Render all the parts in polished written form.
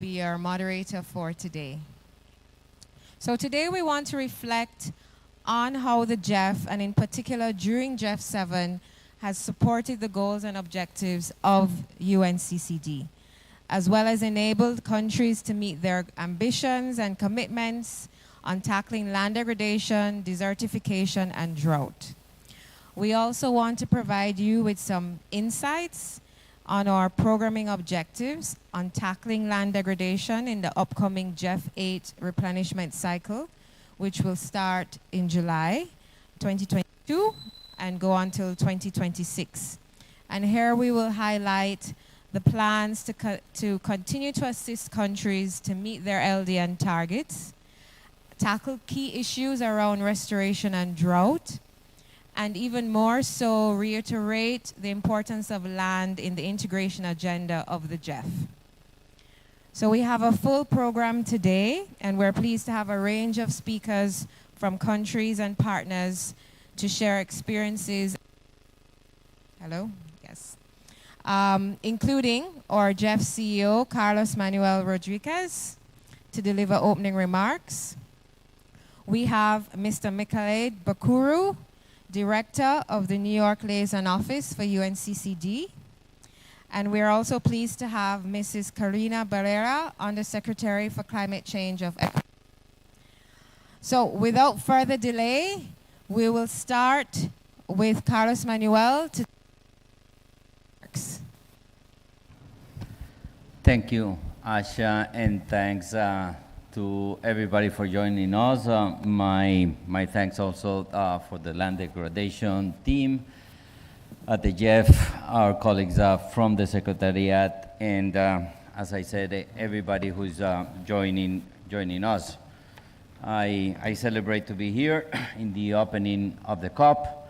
be your moderator for today. So today we want to reflect on how the GEF, and in particular during GEF 7, has supported the goals and objectives of UNCCD, as well as enabled countries to meet their ambitions and commitments on tackling land degradation, desertification, and drought. We also want to provide you with some insights on our programming objectives on tackling land degradation in the upcoming GEF 8 replenishment cycle, which will start in July 2022 and go until 2026. And here we will highlight the plans to continue to assist countries to meet their LDN targets, tackle key issues around restoration and drought, and even more so reiterate the importance of land in the integration agenda of the GEF. So we have a full program today, and we're pleased to have a range of speakers from countries and partners to share experiences. Hello? Yes. Including our GEF CEO, Carlos Manuel Rodriguez, to deliver opening remarks. We have Mr. Mikhail Bakuru, Director of the New York Liaison Office for UNCCD. And we're also pleased to have Mrs. Karina Barrera, Undersecretary for Climate Change of ECO. So without further delay, we will start with Carlos Manuel to Thank you, Asha, and thanks to everybody for joining us. My thanks also for the land degradation team at the GEF, our colleagues from the Secretariat, and as I said, everybody who's joining us. I celebrate to be here in the opening of the COP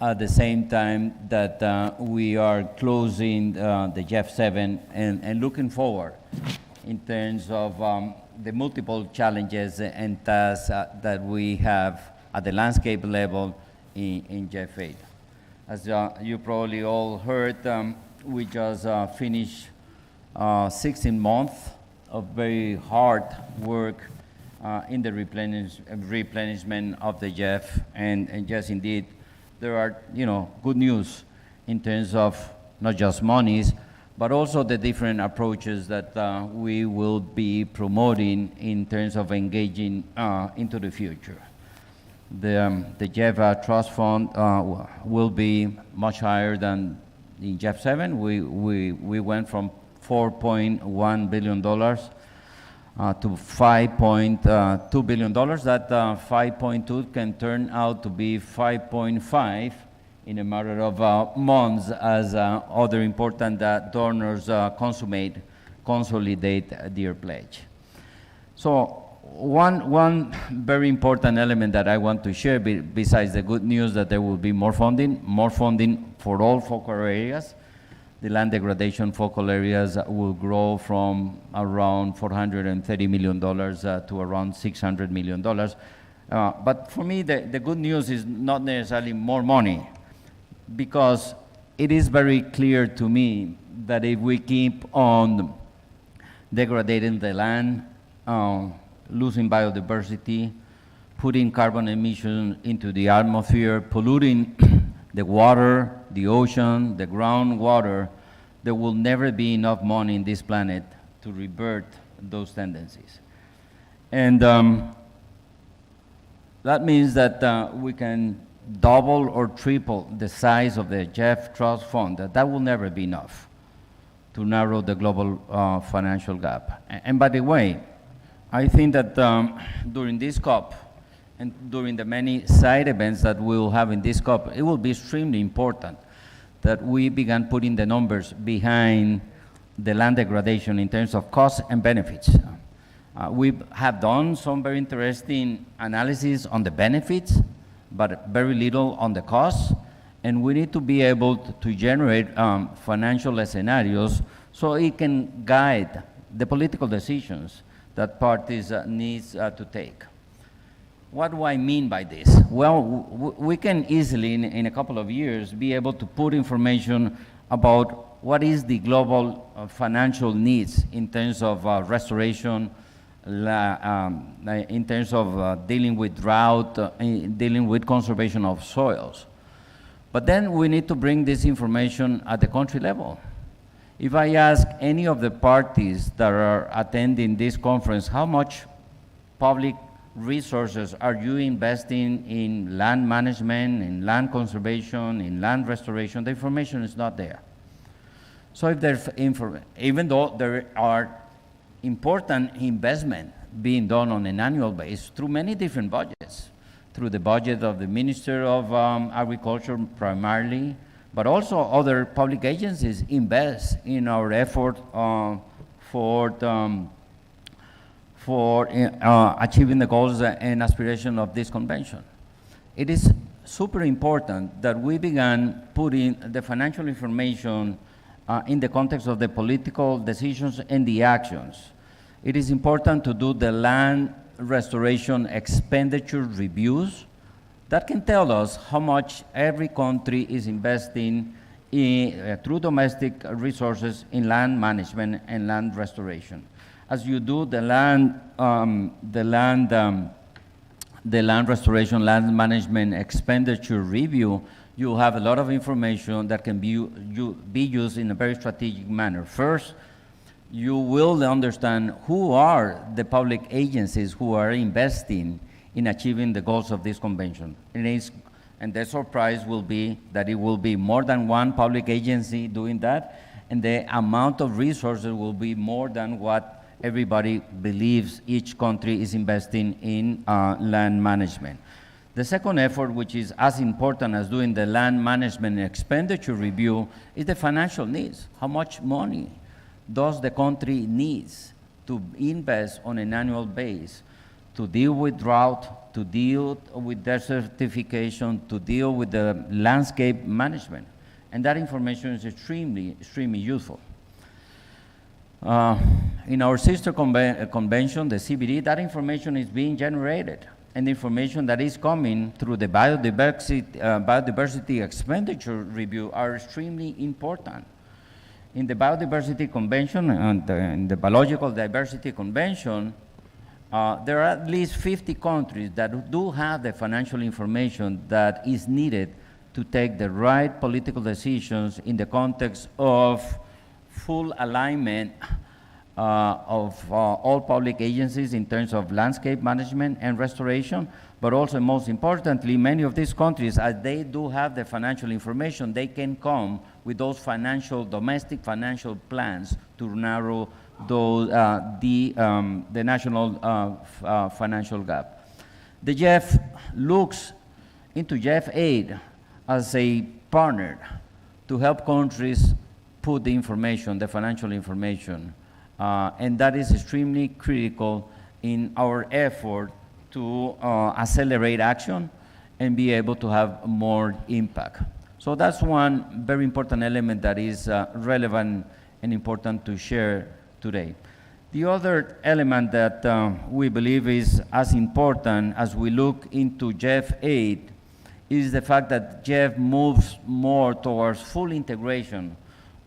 at the same time that we are closing the GEF 7 and looking forward in terms of the multiple challenges and tasks that we have at the landscape level in GEF 8. As you probably all heard, we just finished 16 months of very hard work in the replenishment of the GEF, and yes, indeed, there are good news in terms of not just monies, but also the different approaches that we will be promoting in terms of engaging into the future. The GEF Trust Fund will be much higher than in GEF 7. We went from $4.1 billion to $5.2 billion. That 5.2 can turn out to be 5.5 in a matter of months as other important donors consolidate their pledge. So one very important element that I want to share, besides the good news that there will be more funding for all focal areas. The land degradation focal areas will grow from around $430 million to around $600 million. But for me, the good news is not necessarily more money, because it is very clear to me that if we keep on degrading the land, losing biodiversity, putting carbon emissions into the atmosphere, polluting the water, the ocean, the groundwater, there will never be enough money in this planet to revert those tendencies. And that means that we can double or triple the size of the GEF Trust Fund. That will never be enough to narrow the global financial gap. And by the way, I think that during this COP and during the many side events that we will have in this COP, it will be extremely important that we began putting the numbers behind the land degradation in terms of costs and benefits. We have done some very interesting analysis on the benefits, but very little on the costs, and we need to be able to generate financial scenarios so it can guide the political decisions that parties needs to take. What do I mean by this? Well, we can easily, in a couple of years, be able to put information about what is the global financial needs in terms of restoration, in terms of dealing with drought, dealing with conservation of soils. But then we need to bring this information at the country level. If I ask any of the parties that are attending this conference, how much public resources are you investing in land management, in land conservation, in land restoration, the information is not there. So if there's even though there are important investment being done on an annual basis through many different budgets, through the budget of the Minister of Agriculture primarily, but also other public agencies invest in our effort for achieving the goals and aspirations of this convention. It is super important that we began putting the financial information in the context of the political decisions and the actions. It is important to do the land restoration expenditure reviews that can tell us how much every country is investing in, through domestic resources in land management and land restoration. As you do the land restoration, land management expenditure review, you have a lot of information that can be used in a very strategic manner. First, you will understand who are the public agencies who are investing in achieving the goals of this convention. And the surprise will be that it will be more than one public agency doing that, and the amount of resources will be more than what everybody believes each country is investing in land management. The second effort, which is as important as doing the land management expenditure review, is the financial needs. How much money does the country needs to invest on an annual basis to deal with drought, to deal with desertification, to deal with the landscape management? And that information is extremely, extremely useful. In our sister convention, the CBD, that information is being generated, and the information that is coming through the biodiversity expenditure review are extremely important. In the biodiversity convention and in the biological diversity convention, there are at least 50 countries that do have the financial information that is needed to take the right political decisions in the context of full alignment of all public agencies in terms of landscape management and restoration, but also most importantly, many of these countries, as they do have the financial information, they can come with those domestic financial plans to narrow those, the national financial gap. The GEF looks into GEF aid as a partner to help countries put the information, the financial information, and that is extremely critical in our effort to accelerate action and be able to have more impact. So that's one very important element that is relevant and important to share today. The other element that we believe is as important as we look into GEF 8 is the fact that GEF moves more towards full integration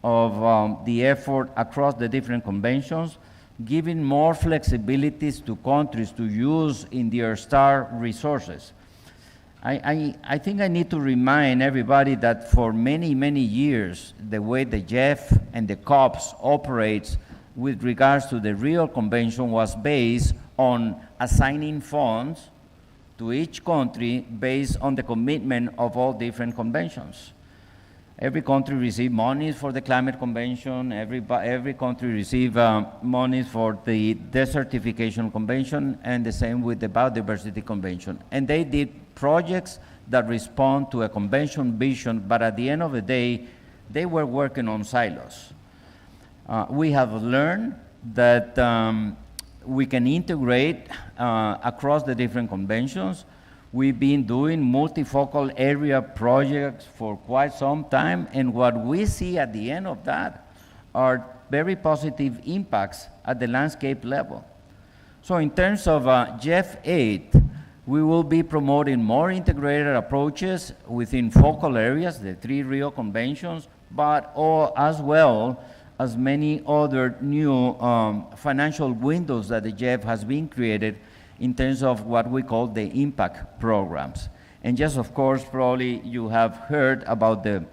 of the effort across the different conventions, giving more flexibilities to countries to use in their star resources. I think I need to remind everybody that for many, many years, the way the GEF and the COPS operates with regards to the Rio Convention was based on assigning funds to each country based on the commitment of all different conventions. Every country received monies for the Climate Convention, every country received monies for the Desertification Convention, and the same with the Biodiversity Convention. And they did projects that respond to a convention vision, but at the end of the day, they were working on silos. We have learned that we can integrate across the different conventions. We've been doing multifocal area projects for quite some time, and what we see at the end of that are very positive impacts at the landscape level. So in terms of GEF 8, we will be promoting more integrated approaches within focal areas, the 3 Rio conventions, but as well as many other new financial windows that the GEF has been created in terms of what we call the impact programs. And just, of course, probably you have heard about the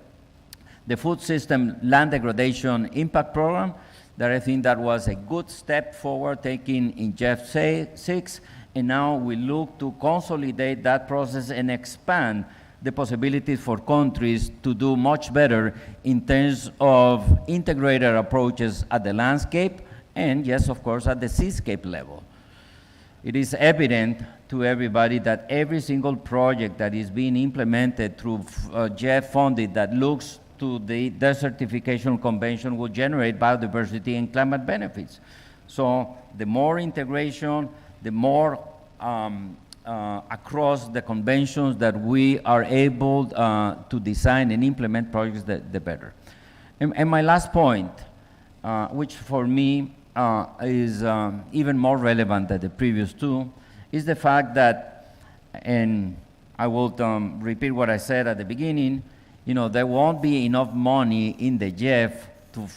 food system land degradation impact program, that I think that was a good step forward taken in GEF 6, and now we look to consolidate that process and expand the possibilities for countries to do much better in terms of integrated approaches at the landscape and, yes, of course, at the seascape level. It is evident to everybody that every single project that is being implemented through GEF funding that looks to the desertification convention will generate biodiversity and climate benefits. So the more integration, the more across the conventions that we are able to design and implement projects, the better. And my last point, which for me is even more relevant than the previous two, is the fact that, and I will repeat what I said at the beginning, you know, there won't be enough money in the GEF to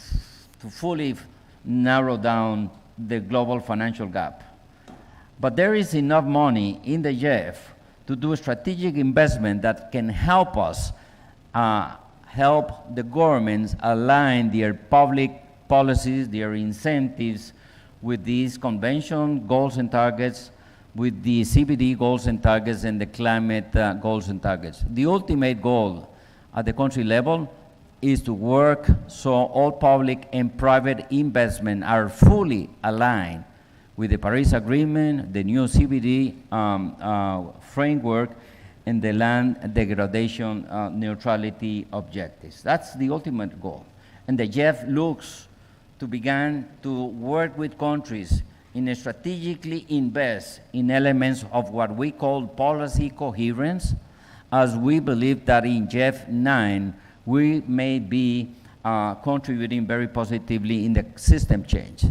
fully narrow down the global financial gap. But there is enough money in the GEF to do strategic investment that can help us help the governments align their public policies, their incentives with these convention goals and targets, with the CBD goals and targets, and the climate goals and targets. The ultimate goal at the country level is to work so all public and private investment are fully aligned with the Paris Agreement, the new CBD framework, and the land degradation neutrality objectives. That's the ultimate goal. And the GEF looks to begin to work with countries and strategically invest in elements of what we call policy coherence, as we believe that in GEF 9, we may be contributing very positively in the system change.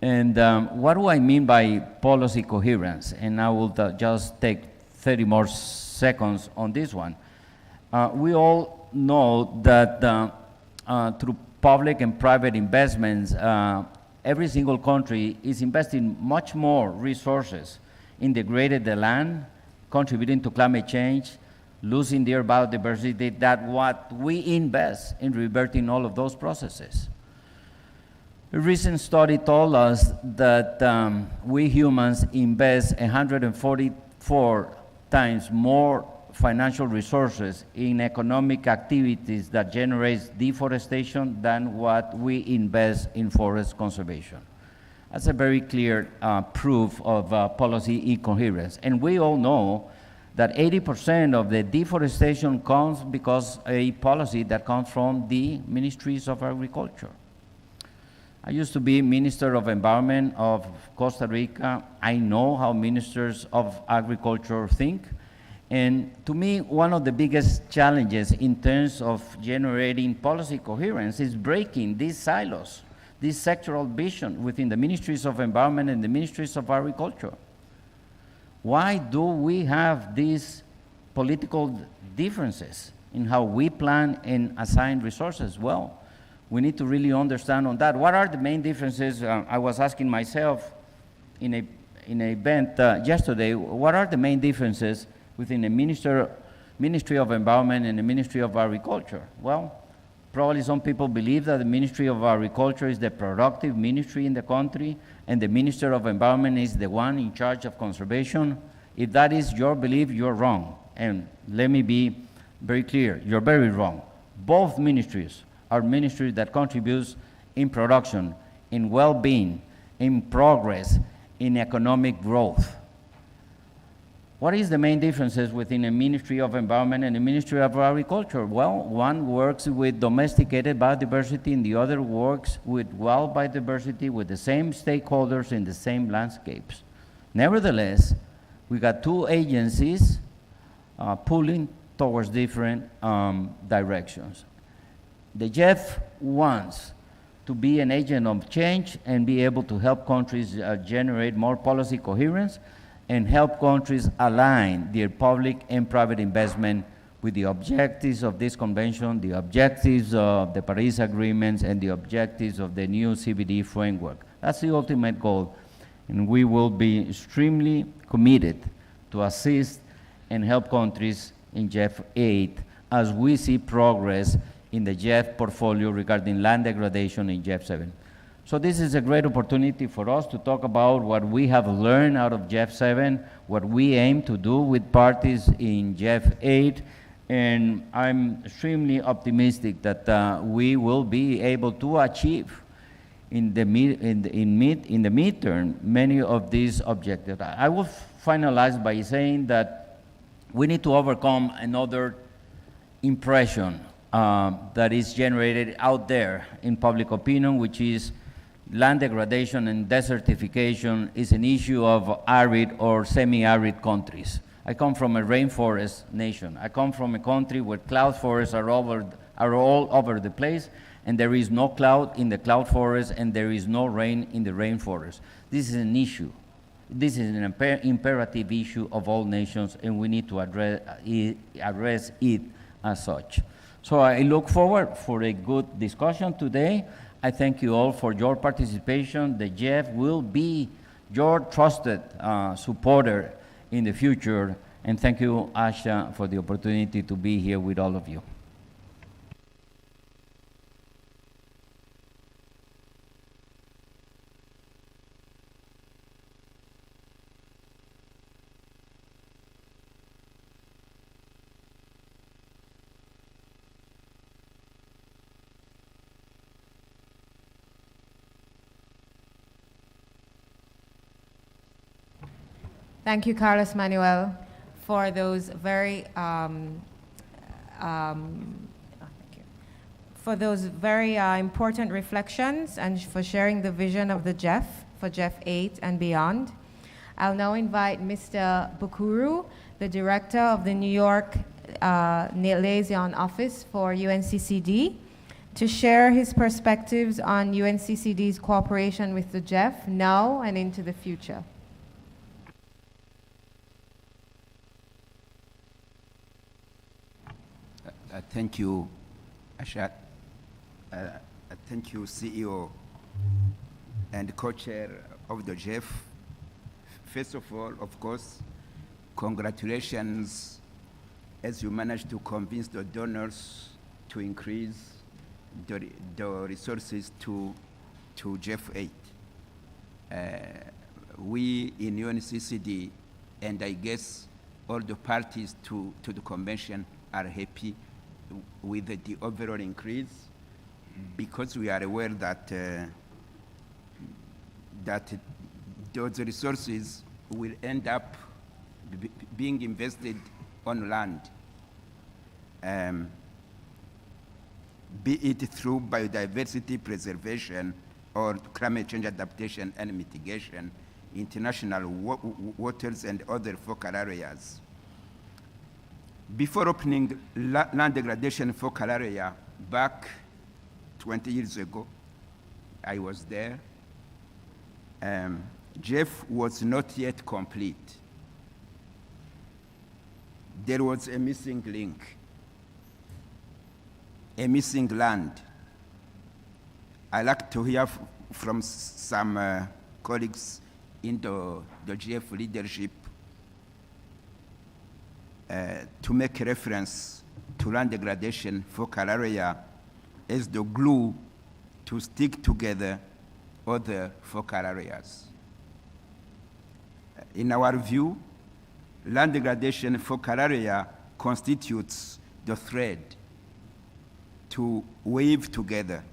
And what do I mean by policy coherence? And I will just take 30 more seconds on this one. We all know that through public and private investments, every single country is investing much more resources in degrading the land, contributing to climate change, losing their biodiversity, than what we invest in reverting all of those processes. A recent study told us that we humans invest 144 times more financial resources in economic activities that generates deforestation than what we invest in forest conservation. That's a very clear proof of policy incoherence. And we all know that 80% of the deforestation comes because a policy that comes from the ministries of agriculture. I used to be Minister of Environment of Costa Rica. I know how ministers of agriculture think. And to me, one of the biggest challenges in terms of generating policy coherence is breaking these silos, this sectoral vision within the ministries of environment and the ministries of agriculture. Why do we have these political differences in how we plan and assign resources? Well, we need to really understand on that. What are the main differences? I was asking myself in an event yesterday, what are the main differences within the Ministry of Environment and the Ministry of Agriculture? Well, probably some people believe that the Ministry of Agriculture is the productive ministry in the country, and the Minister of Environment is the one in charge of conservation. If that is your belief, you're wrong. And let me be very clear, you're very wrong. Both ministries are ministries that contribute in production, in well-being, in progress, in economic growth. What is the main differences within the Ministry of Environment and the Ministry of Agriculture? Well, one works with domesticated biodiversity and the other works with wild biodiversity with the same stakeholders in the same landscapes. Nevertheless, we got two agencies pulling towards different directions. The GEF wants to be an agent of change and be able to help countries generate more policy coherence and help countries align their public and private investment with the objectives of this convention, the objectives of the Paris agreements, and the objectives of the new CBD framework. That's the ultimate goal, and we will be extremely committed to assist and help countries in GEF 8 as we see progress in the GEF portfolio regarding land degradation in GEF 7. So this is a great opportunity for us to talk about what we have learned out of GEF 7, what we aim to do with parties in GEF 8, and I'm extremely optimistic that we will be able to achieve in the midterm many of these objectives. I will finalize by saying that we need to overcome another impression that is generated out there in public opinion, which is land degradation and desertification is an issue of arid or semi-arid countries. I come from a rainforest nation. I come from a country where cloud forests are all over the place, and there is no cloud in the cloud forest, and there is no rain in the rainforest. This is an issue. This is an imperative issue of all nations, and we need to address it as such. So I look forward for a good discussion today. I thank you all for your participation. The GEF will be your trusted supporter in the future, and thank you, Asha, for the opportunity to be here with all of you. Thank you, Carlos Manuel, for those very important reflections and for sharing the vision of the GEF for GEF 8 and beyond. I'll now invite Mr. Bukuru, the director of the New York Liaison Office for UNCCD, to share his perspectives on UNCCD's cooperation with the GEF now and into the future. Thank you, Asha. Thank you, CEO and co-chair of the GEF. First of all, of course, congratulations as you managed to convince the donors to increase the resources to GEF 8. We in UNCCD, and I guess all the parties to the convention are happy with the overall increase, because we are aware that those resources will end up being invested on land, be it through biodiversity preservation or climate change adaptation and mitigation, international waters and other focal areas. Before opening land degradation focal area back 20 years ago, I was there. GEF was not yet complete. There was a missing link, a missing land. I like to hear from some colleagues in the GEF leadership to make reference to land degradation focal area as the glue to stick together other focal areas. In our view, land degradation focal area constitutes the thread to weave together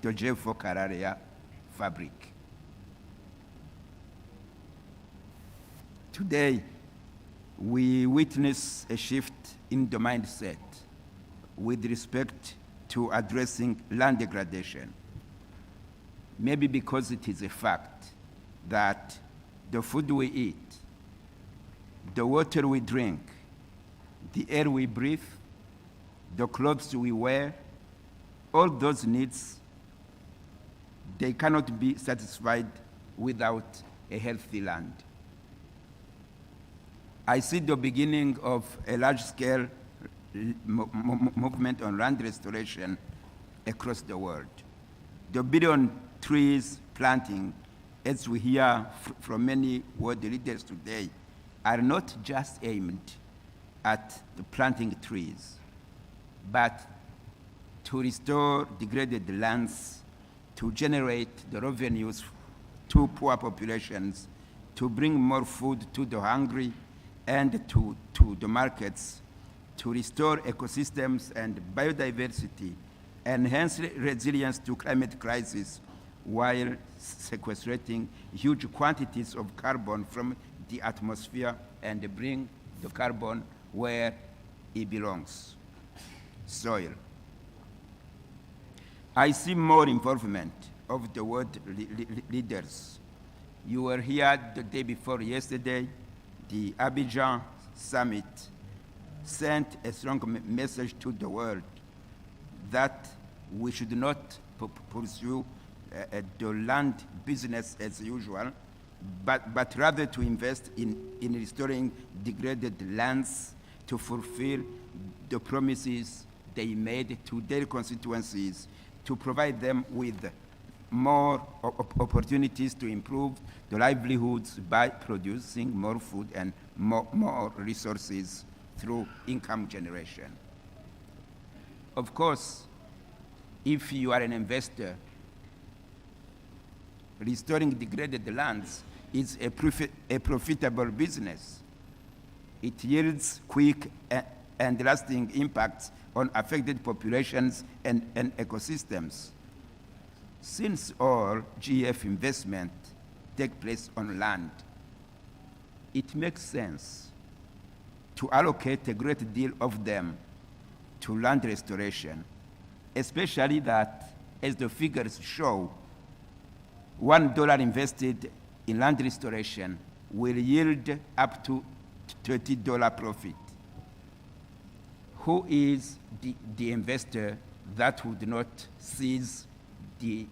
the GEF focal area fabric. Today, we witness a shift in the mindset with respect to addressing land degradation. Maybe because it is a fact that the food we eat, the water we drink, the air we breathe, the clothes we wear, all those needs, they cannot be satisfied without a healthy land. I see the beginning of a large-scale movement on land restoration across the world. The billion trees planting, as we hear from many world leaders today, are not just aimed at the planting trees, but to restore degraded lands, to generate the revenues to poor populations, to bring more food to the hungry and to the markets, to restore ecosystems and biodiversity, enhance resilience to climate crisis, while sequestrating huge quantities of carbon from the atmosphere and bring the carbon where it belongs, soil. I see more involvement of the world leaders. You were here the day before yesterday. The Abidjan summit sent a strong message to the world that we should not pursue the land business as usual, but rather to invest in restoring degraded lands to fulfill the promises they made to their constituencies, to provide them with more opportunities to improve the livelihoods by producing more food and more resources through income generation. Of course, if you are an investor, restoring degraded lands is a profitable business. It yields quick and lasting impacts on affected populations and ecosystems. Since all GEF investment take place on land, it makes sense to allocate a great deal of them to land restoration, especially that, as the figures show, $1 invested in land restoration will yield up to $30 profit. Who is the investor that would not seize the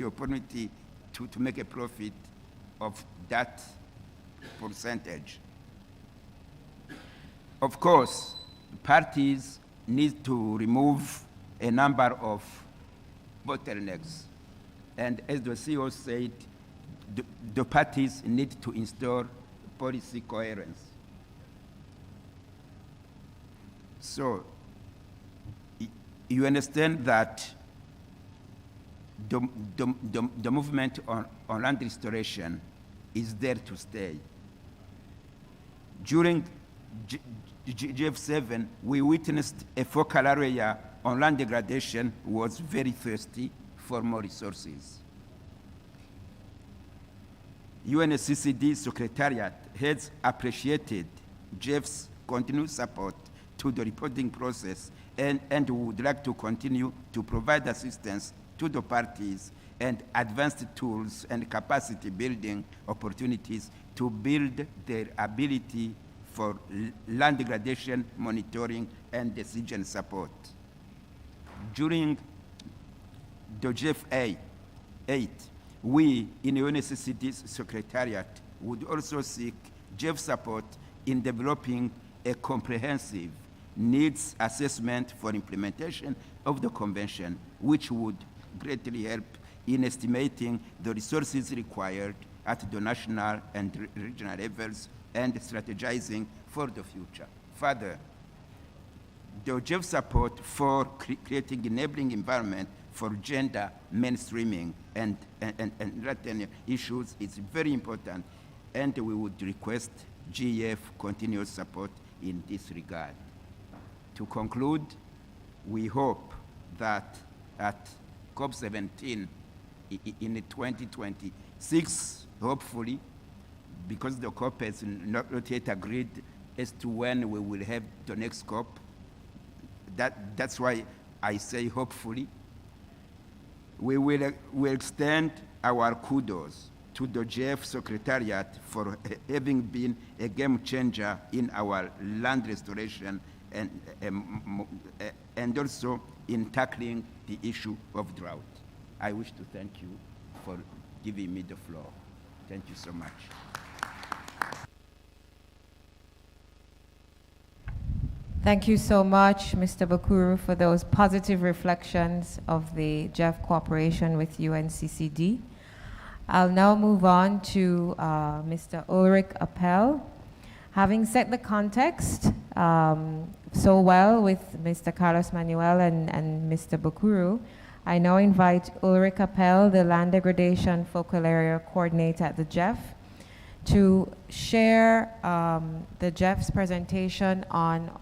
opportunity to make a profit of that percentage? Of course, parties need to remove a number of bottlenecks. And as the CEO said, the parties need to install policy coherence. So you understand that the movement on land restoration is there to stay. During GEF7, we witnessed a focal area on land degradation was very thirsty for more resources. UNCCD Secretariat has appreciated GEF's continued support to the reporting process and would like to continue to provide assistance to the parties and advanced tools and capacity building opportunities to build their ability for land degradation monitoring and decision support. During the GEF 8, we in UNCCD's Secretariat would also seek GEF support in developing a comprehensive needs assessment for implementation of the convention, which would greatly help in estimating the resources required at the national and regional levels and strategizing for the future. Further, the GEF support for creating enabling environment for gender mainstreaming and Latin issues is very important, and we would request GEF continuous support in this regard. To conclude, we hope that at COP17 in 2026, hopefully, because the COP has not yet agreed as to when we will have the next COP, that's why I say hopefully, we will extend our kudos to the GEF Secretariat for having been a game changer in our land restoration and also in tackling the issue of drought. I wish to thank you for giving me the floor. Thank you so much. Thank you so much, Mr. Bakuru, for those positive reflections of the GEF cooperation with UNCCD. I'll now move on to Mr. Ulrich Appel. Having set the context so well with Mr. Carlos Manuel and Mr. Bakuru, I now invite Ulrich Appel, the Land Degradation Focal Area Coordinator at the GEF, to share the GEF's presentation on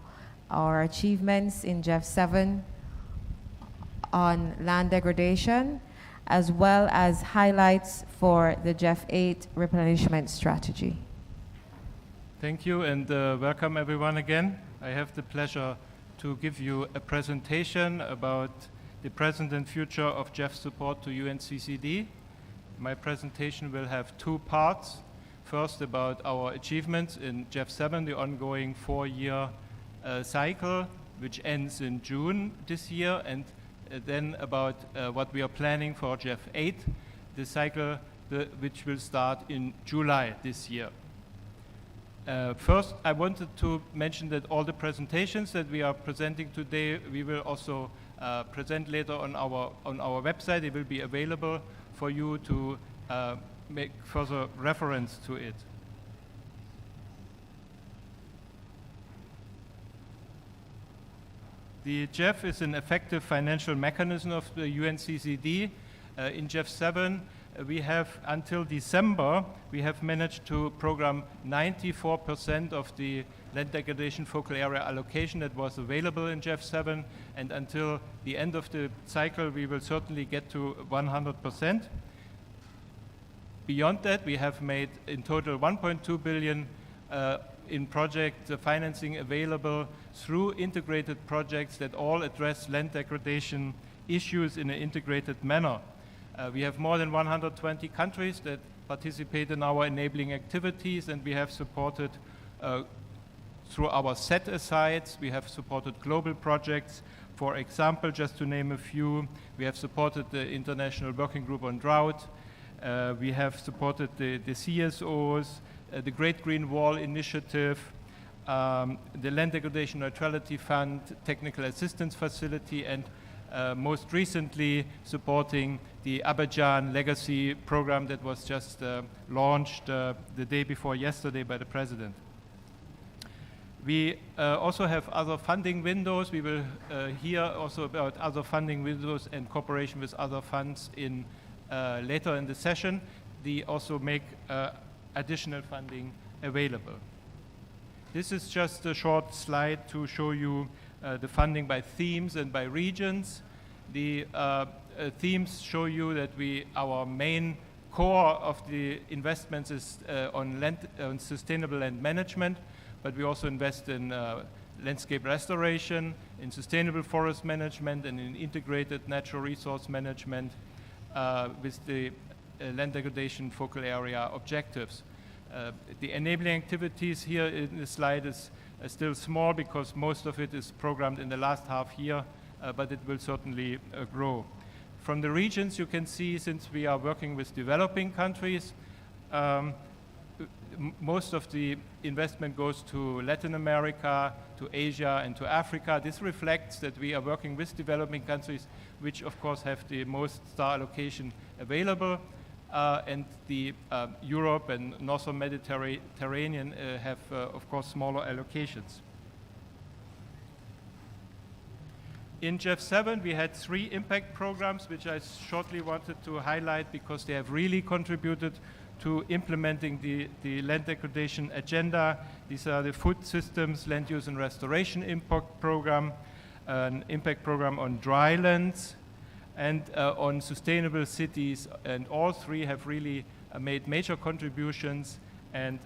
our achievements in GEF 7 on land degradation, as well as highlights for the GEF 8 replenishment strategy. Thank you, and welcome everyone again. I have the pleasure to give you a presentation about the present and future of GEF support to UNCCD. My presentation will have two parts. First, about our achievements in GEF 7, the ongoing 4-year cycle, which ends in June this year, and then about what we are planning for GEF 8, the cycle which will start in July this year. First, I wanted to mention that all the presentations that we are presenting today, we will also present later on our website. It will be available for you to make further reference to it. The GEF is an effective financial mechanism of the UNCCD. In GEF 7, we have, until December, we have managed to program 94% of the land degradation focal area allocation that was available in GEF 7, and until the end of the cycle, we will certainly get to 100%. Beyond that, we have made in total 1.2 billion in project financing available through integrated projects that all address land degradation issues in an integrated manner. We have more than 120 countries that participate in our enabling activities, and we have supported through our set-asides, we have supported global projects. For example, just to name a few, we have supported the International Working Group on Drought, we have supported the CSOs, the Great Green Wall Initiative, the Land Degradation Neutrality Fund, Technical Assistance Facility, and most recently supporting the Abidjan Legacy Program that was just launched the day before yesterday by the President. We also have other funding windows. We will hear also about other funding windows and cooperation with other funds in later in the session. They also make additional funding available. This is just a short slide to show you the funding by themes and by regions. The themes show you that our main core of the investments is on sustainable land management, but we also invest in landscape restoration, in sustainable forest management, and in integrated natural resource management with the land degradation focal area objectives. The enabling activities here in the slide is still small because most of it is programmed in the last half year, but it will certainly grow. From the regions, you can see, since we are working with developing countries, most of the investment goes to Latin America, to Asia, and to Africa. This reflects that we are working with developing countries, which of course have the most star allocation available, and the Europe and Northern Mediterranean have, of course, smaller allocations. In GEF 7, we had 3 impact programs, which I shortly wanted to highlight because they have really contributed to implementing the land degradation agenda. These are the food systems, land use and restoration impact program, an impact program on dry lands, and on sustainable cities. And all 3 have really made major contributions. And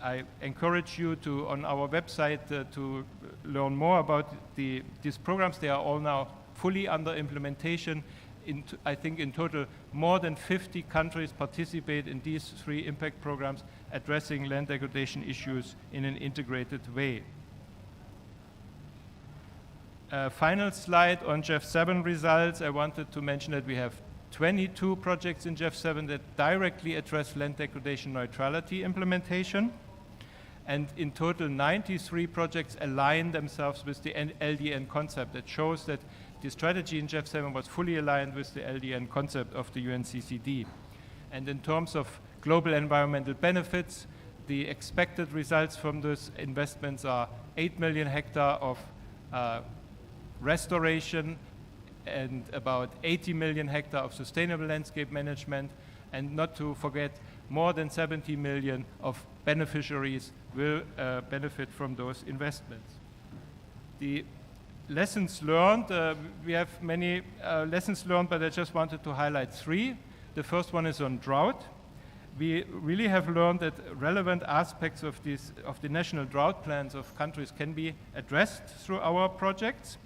I encourage you to, on our website, to learn more about these programs. They are all now fully under implementation. I think in total, more than 50 countries participate in these 3 impact programs addressing land degradation issues in an integrated way. Final slide on GEF 7 results. I wanted to mention that we have 22 projects in GEF 7 that directly address land degradation neutrality implementation. And in total, 93 projects align themselves with the LDN concept. That shows that the strategy in GEF 7 was fully aligned with the LDN concept of the UNCCD. And in terms of global environmental benefits, the expected results from those investments are 8 million hectares of restoration and about 80 million hectares of sustainable landscape management, and not to forget, more than 70 million of beneficiaries will benefit from those investments. The lessons learned, we have many lessons learned, but I just wanted to highlight 3. The first one is on drought. We really have learned that relevant aspects of the national drought plans of countries can be addressed through our projects,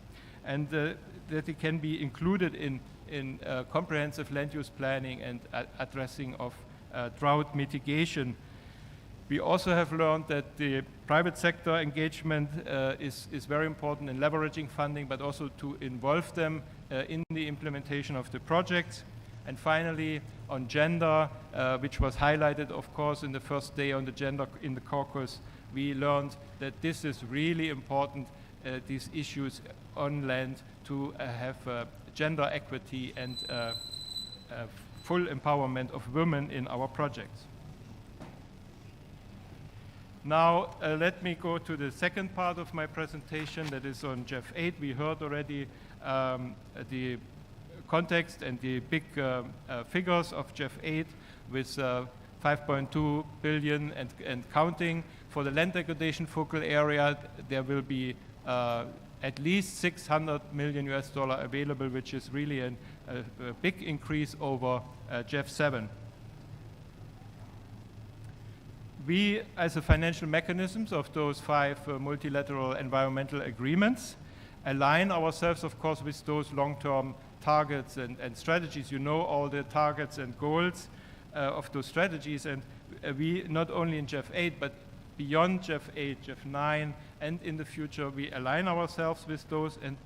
and that it can be included in comprehensive land use planning and addressing of drought mitigation. We also have learned that the private sector engagement is very important in leveraging funding, but also to involve them in the implementation of the projects. And finally, on gender, which was highlighted, of course, in the first day on the gender in the caucus, we learned that this is really important, these issues on land, to have gender equity and full empowerment of women in our projects. Now, let me go to the second part of my presentation, that is on GEF 8. We heard already the context and the big figures of GEF 8 with 5.2 billion and counting. For the land degradation focal area, there will be at least $600 million available, which is really a big increase over GEF 7. We, as a financial mechanisms of those 5 multilateral environmental agreements, align ourselves, of course, with those long-term targets and strategies. You know all the targets and goals of those strategies, and we, not only in GEF 8, but beyond GEF 8, GEF 9, and in the future, we align ourselves with those, and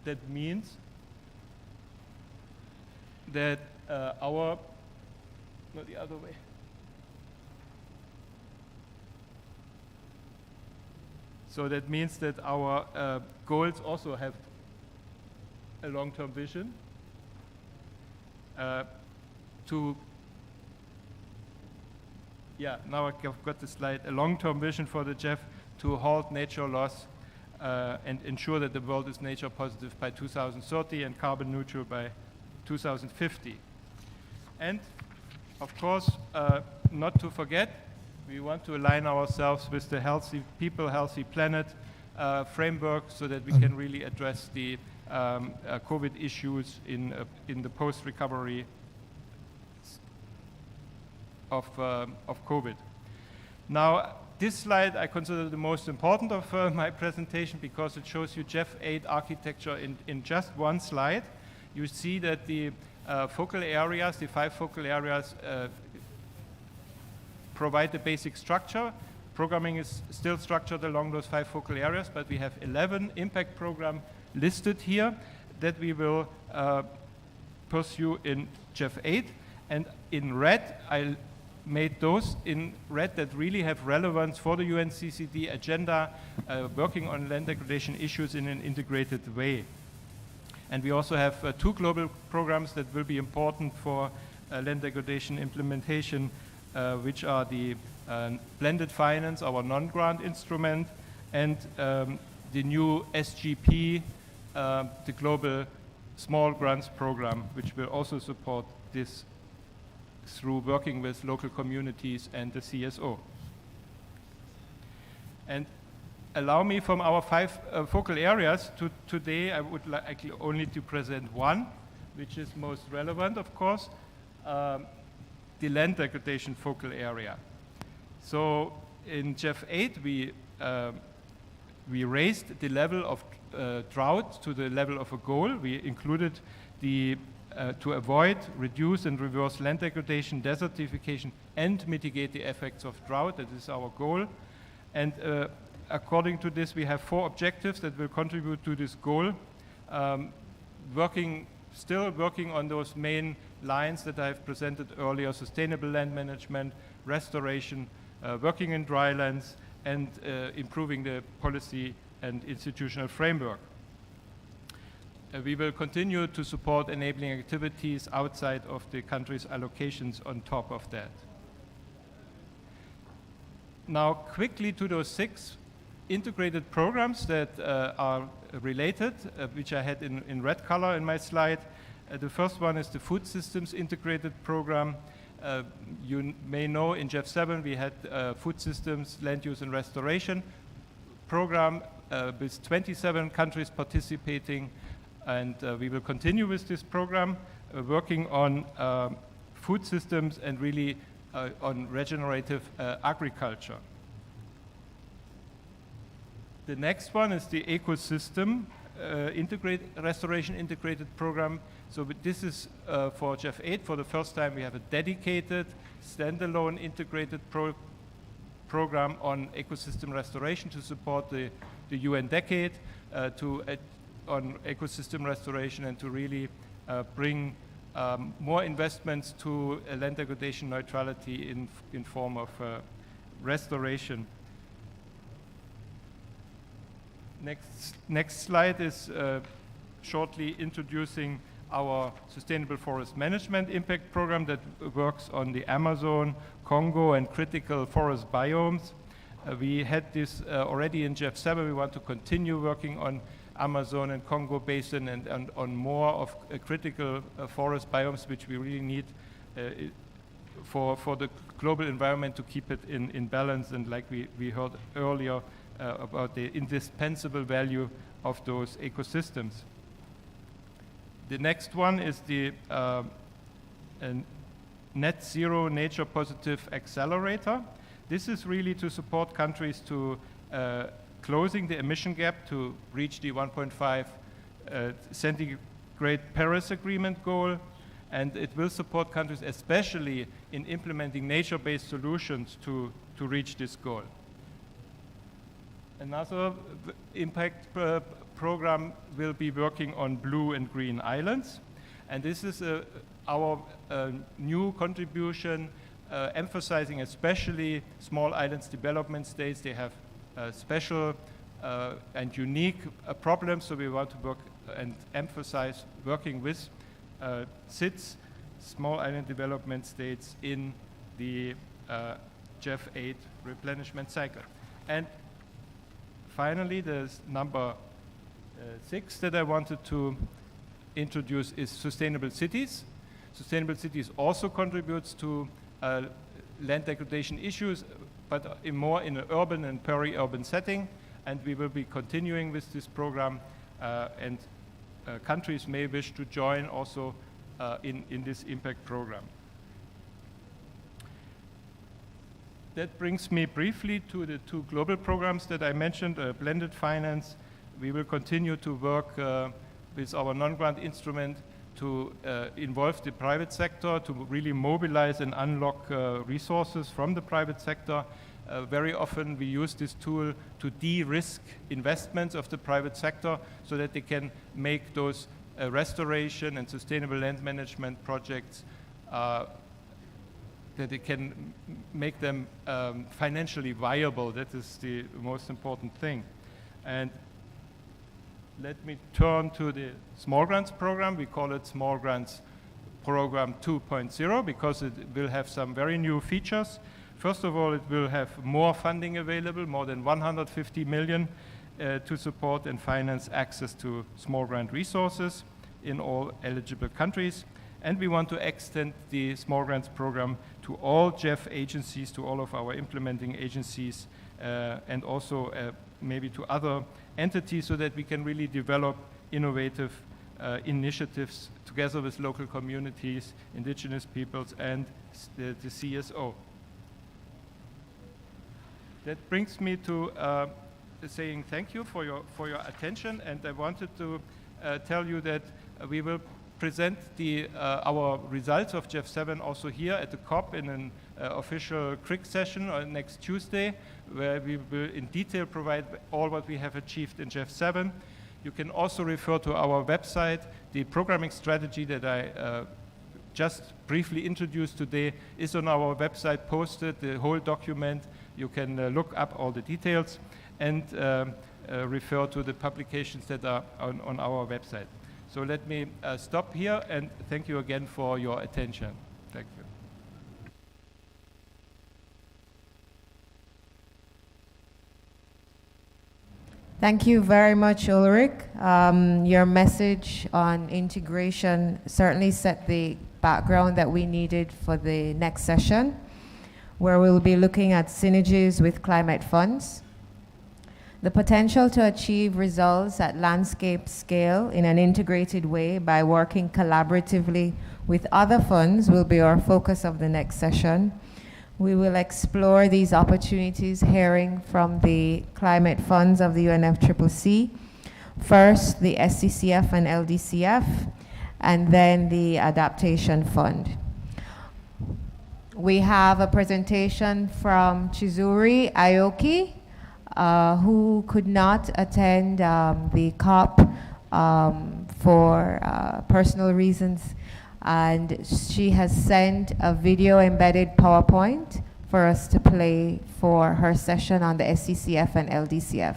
that means that not the other way. So that means that our goals also have a long-term vision now I've got the slide, a long-term vision for the GEF to halt nature loss and ensure that the world is nature positive by 2030 and carbon neutral by 2050. And of course, not to forget, we want to align ourselves with the Healthy People, Healthy Planet framework so that we can really address the COVID issues in the post-recovery of COVID. Now, this slide I consider the most important of my presentation because it shows you GEF 8 architecture in just one slide. You see that the focal areas, the 5 focal areas, provide the basic structure. Programming is still structured along those 5 focal areas, but we have 11 impact programs listed here that we will pursue in GEF 8. And in red, I made those in red that really have relevance for the UNCCD agenda, working on land degradation issues in an integrated way. And we also have 2 global programs that will be important for land degradation implementation, which are the blended finance, our non-grant instrument, and the new SGP, the Global Small Grants Program, which will also support this through working with local communities and the CSO. And allow me, from our 5 focal areas, today I would like only to present one, which is most relevant, of course, the land degradation focal area. So in GEF 8, we raised the level of drought to the level of a goal. We included the to avoid, reduce, and reverse land degradation, desertification, and mitigate the effects of drought. That is our goal. And according to this, we have 4 objectives that will contribute to this goal. Still working on those main lines that I've presented earlier: sustainable land management, restoration, working in drylands, and improving the policy and institutional framework. We will continue to support enabling activities outside of the country's allocations on top of that. Now, quickly to those 6 integrated programs that are related, which I had in red color in my slide. The first one is the Food Systems Integrated Program. You may know in GEF 7 we had Food Systems, Land Use and Restoration program with 27 countries participating, and we will continue with this program, working on food systems and really on regenerative agriculture. The next one is the Ecosystem Restoration Integrated Program. So this is for GEF 8. For the first time, we have a dedicated, standalone integrated program on ecosystem restoration to support the UN decade on ecosystem restoration and to really bring more investments to land degradation neutrality in form of restoration. Next slide is shortly introducing our Sustainable Forest Management Impact Program that works on the Amazon, Congo, and critical forest biomes. We had this already in GEF 7. We want to continue working on Amazon and Congo Basin and on more of critical forest biomes, which we really need for the global environment to keep it in balance, and like we heard earlier about the indispensable value of those ecosystems. The next one is the Net Zero Nature Positive Accelerator. This is really to support countries to closing the emission gap to reach the 1.5 centigrade Paris Agreement goal, and it will support countries especially in implementing nature-based solutions to reach this goal. Another impact program will be working on blue and green islands, and this is our new contribution emphasizing especially small islands development states. They have special and unique problems, so we want to work and emphasize working with SIDS, small island development states, in the GEF 8 replenishment cycle. And finally, there's number 6 that I wanted to introduce is Sustainable Cities. Sustainable Cities also contributes to land degradation issues, but more in an urban and peri-urban setting, and we will be continuing with this program, and countries may wish to join also in this impact program. That brings me briefly to the 2 global programs that I mentioned, blended finance. We will continue to work with our non-grant instrument to involve the private sector, to really mobilize and unlock resources from the private sector. Very often we use this tool to de-risk investments of the private sector so that they can make those restoration and sustainable land management projects, that they can make them financially viable. That is the most important thing. And let me turn to the Small Grants Program. We call it Small Grants Program 2.0 because it will have some very new features. First of all, it will have more funding available, more than 150 million to support and finance access to small grant resources in all eligible countries. And we want to extend the Small Grants Program to all GEF agencies, to all of our implementing agencies, and also maybe to other entities, so that we can really develop innovative initiatives together with local communities, indigenous peoples, and the CSO. That brings me to saying thank you for your attention, and I wanted to tell you that we will present our results of GEF 7 also here at the COP in an official CRIC session on next Tuesday, where we will in detail provide all what we have achieved in GEF 7. You can also refer to our website, the programming strategy that I just briefly introduced today is on our website posted, the whole document. You can look up all the details and refer to the publications that are on our website. So let me stop here and thank you again for your attention. Thank you. Thank you very much, Ulrich. Your message on integration certainly set the background that we needed for the next session, where we'll be looking at synergies with climate funds. The potential to achieve results at landscape scale in an integrated way by working collaboratively with other funds will be our focus of the next session. We will explore these opportunities hearing from the climate funds of the UNFCCC, first the SCCF and LDCF, and then the Adaptation Fund. We have a presentation from Chizuri Aoki, who could not attend the COP for personal reasons. And she has sent a video embedded PowerPoint for us to play for her session on the SCCF and LDCF.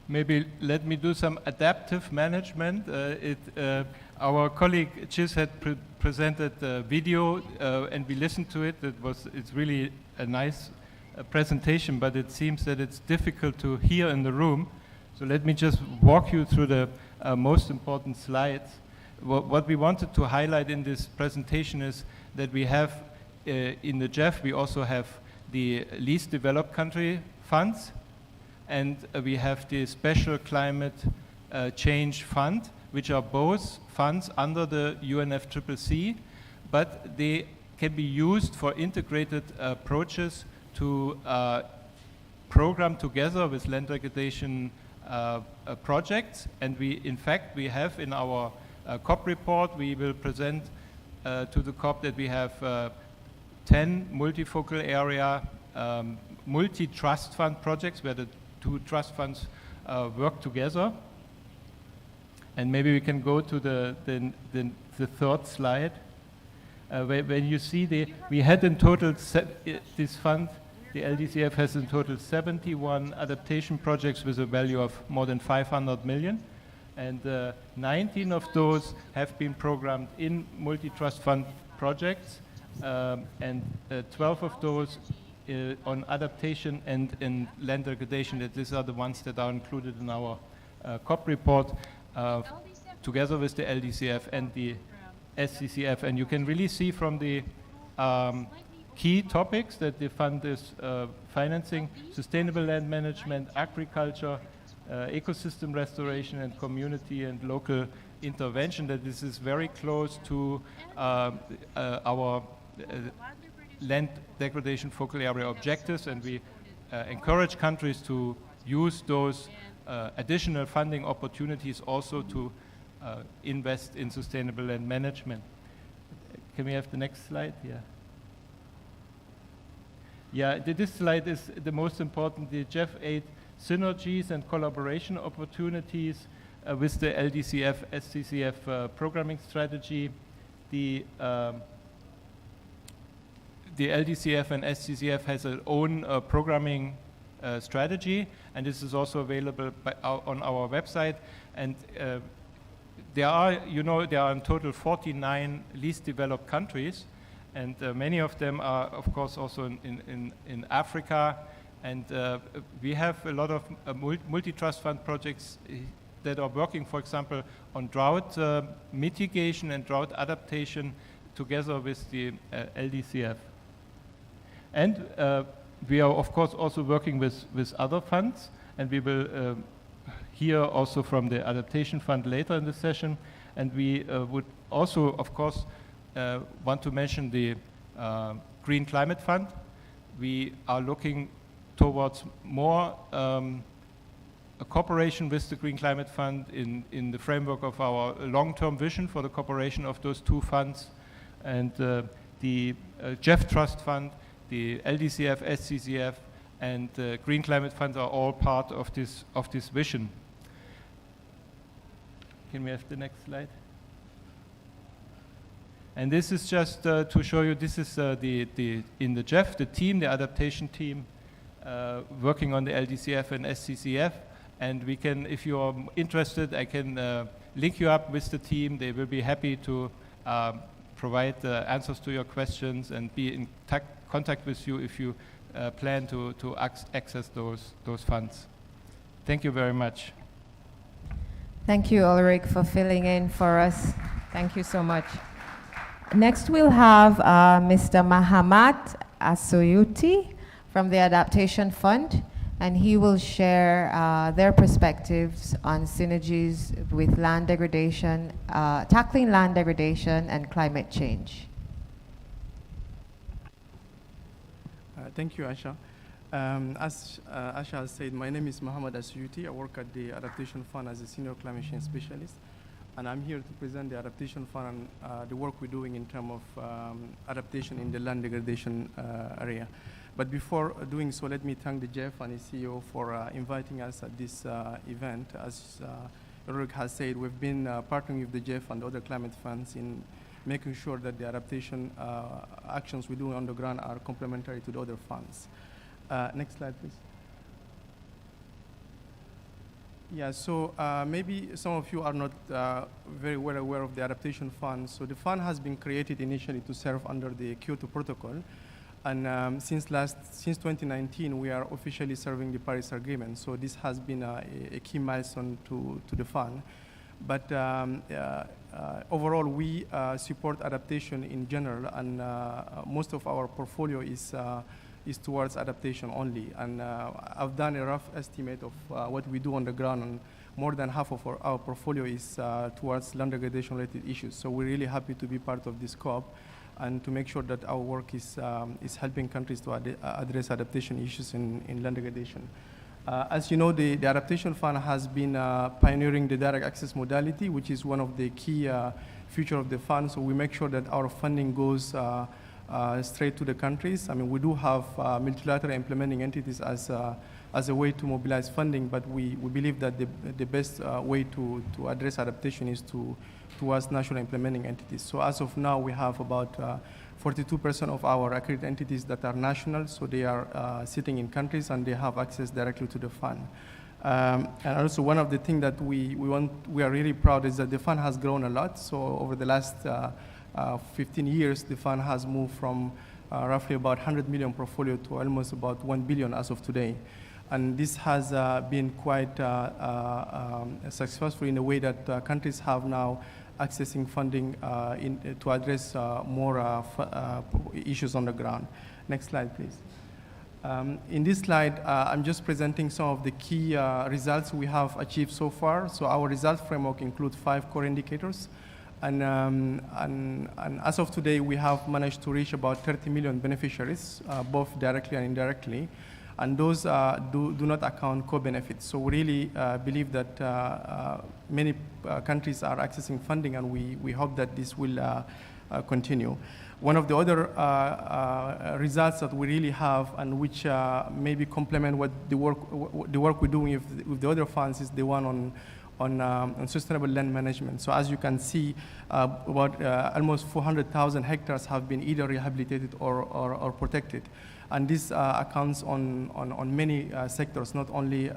Maybe let me do some adaptive management. Our colleague Chiz had presented a video and we listened to it. It's really a nice presentation, but it seems that it's difficult to hear in the room. So let me just walk you through the most important slides. What we wanted to highlight in this presentation is that we have in the GEF, we also have the least developed country funds, and we have the Special Climate Change Fund, which are both funds under the UNFCCC, but they can be used for integrated approaches to program together with land degradation projects. And in fact, we have in our COP report, we will present to the COP that we have 10 multifocal area multi-trust fund projects where the two trust funds work together. And maybe we can go to the third slide. When you see we had in total, this fund, the LDCF has in total 71 adaptation projects with a value of more than 500 million. And 19 of those have been programmed in multi-trust fund projects, and 12 of those on adaptation and in land degradation. That these are the ones that are included in our COP report, together with the LDCF and the SCCF. And you can really see from the key topics that the fund is financing: sustainable land management, agriculture, ecosystem restoration, and community and local intervention. That this is very close to our land degradation focal area objectives, and we encourage countries to use those additional funding opportunities also to invest in sustainable land management. Can we have the next slide? Yeah, this slide is the most important. The GEF 8 synergies and collaboration opportunities. with the LDCF, SCCF programming strategy. The LDCF and SCCF has their own programming strategy, and this is also available on our website. And there are in total 49 least developed countries, and many of them are, of course, also in Africa. And we have a lot of multi-trust fund projects that are working, for example, on drought mitigation and drought adaptation together with the LDCF. And we are, of course, also working with other funds, and we will hear also from the Adaptation Fund later in the session. And we would also, of course, want to mention the Green Climate Fund. We are looking towards more a cooperation with the Green Climate Fund in the framework of our long-term vision for the cooperation of those two funds. And the GEF Trust Fund, the LDCF, SCCF, and the Green Climate Fund are all part of this vision. Can we have the next slide? And this is just to show you, this is in the GEF, the team, the adaptation team, working on the LDCF and SCCF. And we can, if you are interested, I can link you up with the team. They will be happy to provide answers to your questions and be in contact with you if you plan to access those funds. Thank you very much. Thank you, Ulrich, for filling in for us. Thank you so much. Next, we'll have Mr. Mahamat Asoyuti from the Adaptation Fund, and he will share their perspectives on synergies with land degradation, tackling land degradation and climate change. Thank you, Asha. As Asha has said, my name is Muhammad Asyuti. I work at the Adaptation Fund as a senior climate change specialist. And I'm here to present the Adaptation Fund and the work we're doing in terms of adaptation in the land degradation area. But before doing so, let me thank the GEF and his CEO for inviting us at this event. As Ulrich has said, we've been partnering with the GEF and other climate funds in making sure that the adaptation actions we do on the ground are complementary to the other funds. Next slide, please. Yeah, so maybe some of you are not very well aware of the Adaptation Fund. So the fund has been created initially to serve under the Kyoto Protocol. And since 2019, we are officially serving the Paris Agreement. So this has been a key milestone to the fund. But overall, we support adaptation in general, and most of our portfolio is towards adaptation only. And I've done a rough estimate of what we do on the ground, and more than half of our portfolio is towards land degradation related issues. So we're really happy to be part of this scope and to make sure that our work is helping countries to address adaptation issues in land degradation. As you know, the Adaptation Fund has been pioneering the direct access modality, which is one of the key features of the fund. So we make sure that our funding goes straight to the countries. I mean, we do have multilateral implementing entities as a way to mobilize funding, but we believe that the best way to address adaptation is towards national implementing entities. So as of now, we have about 42% of our accredited entities that are national, so they are sitting in countries and they have access directly to the fund. And also one of the things that we are really proud is that the fund has grown a lot. So over the last 15 years, the fund has moved from roughly about 100 million portfolio to almost about 1 billion as of today. And this has been quite successful in a way that countries have now accessing funding to address more issues on the ground. Next slide, please. In this slide, I'm just presenting some of the key results we have achieved so far. So our results framework includes 5 core indicators. And as of today, we have managed to reach about 30 million beneficiaries, both directly and indirectly. And those do not account co-benefits. So we really believe that many countries are accessing funding, and we hope that this will continue. One of the other results that we really have, and which maybe complement what the work we're doing with the other funds, is the one on sustainable land management. So as you can see, about almost 400,000 hectares have been either rehabilitated or protected. And this accounts on many sectors, not only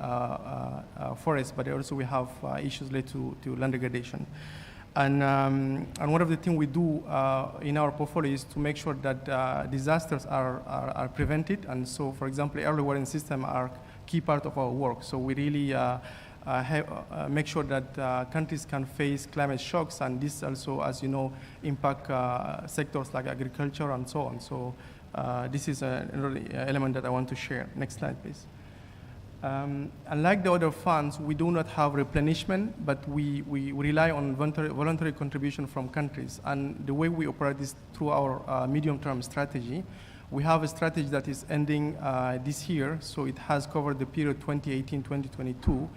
forests, but also we have issues related to land degradation. And one of the things we do in our portfolio is to make sure that disasters are prevented. And so, for example, early warning systems are key part of our work. So we really make sure that countries can face climate shocks, and this also, as you know, impact sectors like agriculture and so on. So this is another element that I want to share. Next slide, please. Unlike the other funds, we do not have replenishment, but we rely on voluntary contribution from countries. And the way we operate is through our medium-term strategy. We have a strategy that is ending this year, so it has covered the period 2018-2022,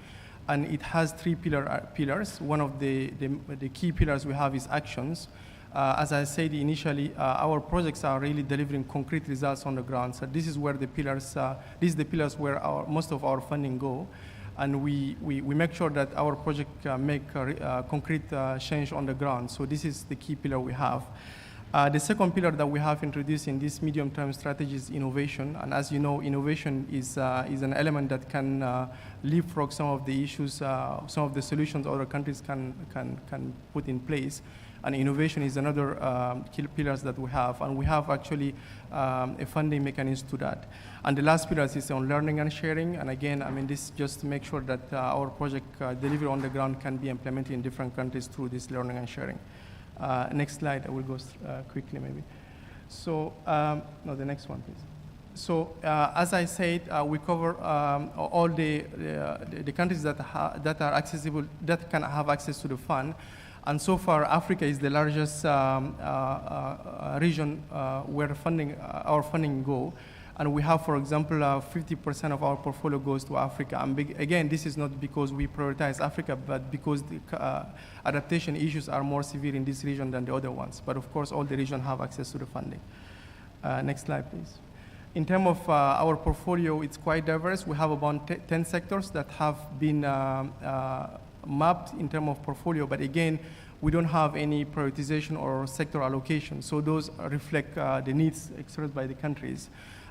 and it has three pillars. One of the key pillars we have is actions. As I said initially, our projects are really delivering concrete results on the ground. So this is where the pillars, these are the pillars where most of our funding go. And we make sure that our project make concrete change on the ground. So this is the key pillar we have. The second pillar that we have introduced in this medium-term strategy is innovation. And as you know, innovation is an element that can leapfrog some of the issues, some of the solutions other countries can put in place. And innovation is another key pillars that we have. And we have actually a funding mechanism to that. And the last pillar is on learning and sharing. And again, I mean, this just to make sure that our project delivery on the ground can be implemented in different countries through this learning and sharing. Next slide, I will go quickly maybe. So, no, the next one, please. So, as I said, we cover all the countries that are accessible, that can have access to the fund. And so far, Africa is the largest region where our funding go. And we have, for example, 50% of our portfolio goes to Africa. And again, this is not because we prioritize Africa, but because the adaptation issues are more severe in this region than the other ones. But of course, all the regions have access to the funding. Next slide, please. In terms of our portfolio, it's quite diverse. We have about 10 sectors that have been mapped in terms of portfolio, but again, we don't have any prioritization or sector allocation. So those reflect the needs expressed by the countries.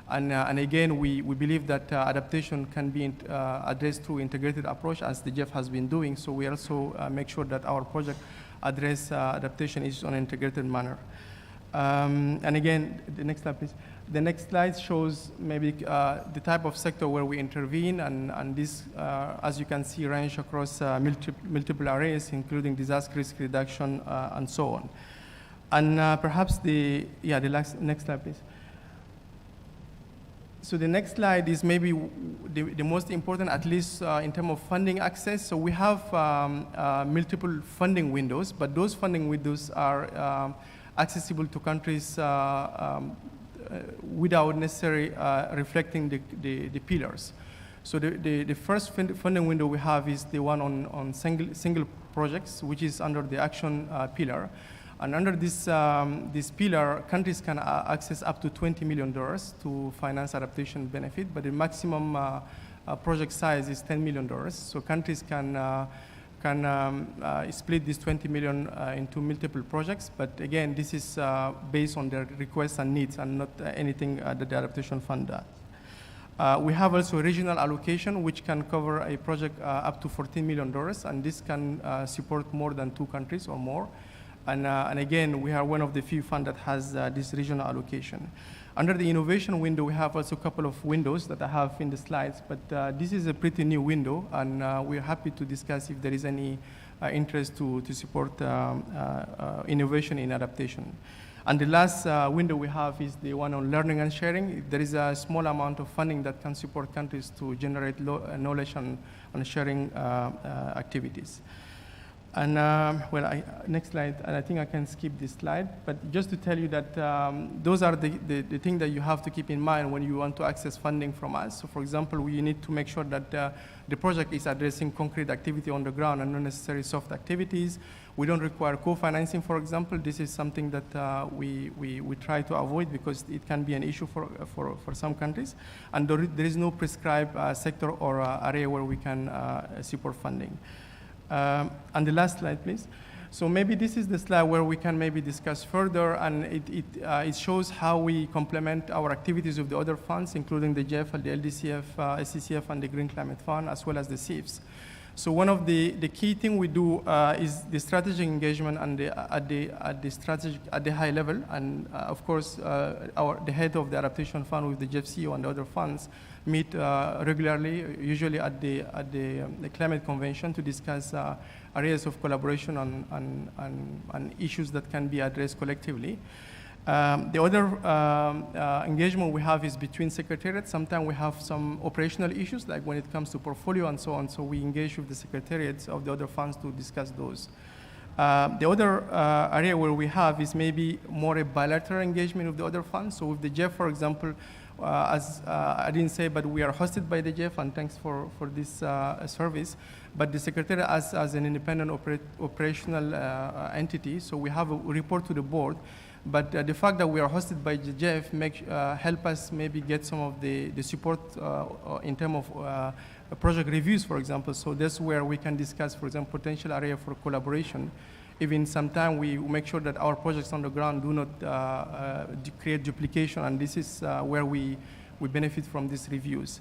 And again, we believe that adaptation can be addressed through integrated approach, as the GEF has been doing. So we also make sure that our project address adaptation issues on an integrated manner. And again, the next slide, please. The next slide shows maybe the type of sector where we intervene, and this, as you can see, range across multiple areas, including disaster risk reduction and so on. And perhaps next slide, please. So the next slide is maybe the most important, at least in terms of funding access. So we have multiple funding windows, but those funding windows are accessible to countries without necessarily reflecting the pillars. So the first funding window we have is the one on single projects, which is under the action pillar. And under this pillar, countries can access up to $20 million to finance adaptation benefit, but the maximum project size is $10 million. So countries can split this 20 million into multiple projects, but again, this is based on their requests and needs and not anything that the adaptation fund does. We have also a regional allocation, which can cover a project up to $14 million, and this can support more than 2 countries or more. And again, we are one of the few funds that has this regional allocation. Under the innovation window, we have also a couple of windows that I have in the slides, but this is a pretty new window, and we're happy to discuss if there is any interest to support innovation in adaptation. And the last window we have is the one on learning and sharing. There is a small amount of funding that can support countries to generate knowledge and sharing activities. And next slide, and I think I can skip this slide, but just to tell you that those are the things that you have to keep in mind when you want to access funding from us. So for example, we need to make sure that the project is addressing concrete activity on the ground and not necessarily soft activities. We don't require co-financing, for example. This is something that we try to avoid because it can be an issue for some countries. And there is no prescribed sector or area where we can support funding. And the last slide, please. So maybe this is the slide where we can maybe discuss further, and it shows how we complement our activities with the other funds, including the GEF, the LDCF, SCCF, and the Green Climate Fund, as well as the CIFs. So one of the key thing we do is the strategic engagement and at the high level, and of course the head of the adaptation fund with the GEF CEO and the other funds meet regularly, usually at the climate convention, to discuss areas of collaboration on issues that can be addressed collectively. The other engagement we have is between secretariats. Sometimes we have some operational issues, like when it comes to portfolio and so on, so we engage with the secretariats of the other funds to discuss those. The other area where we have is maybe more a bilateral engagement with the other funds. So with the GEF, for example, as I didn't say, but we are hosted by the GEF, and thanks for this service. But the Secretariat as an independent operational entity, so we have a report to the board. But the fact that we are hosted by the GEF help us maybe get some of the support in terms of project reviews, for example. So that's where we can discuss, for example, potential area for collaboration. Even sometimes we make sure that our projects on the ground do not create duplication, and this is where we benefit from these reviews.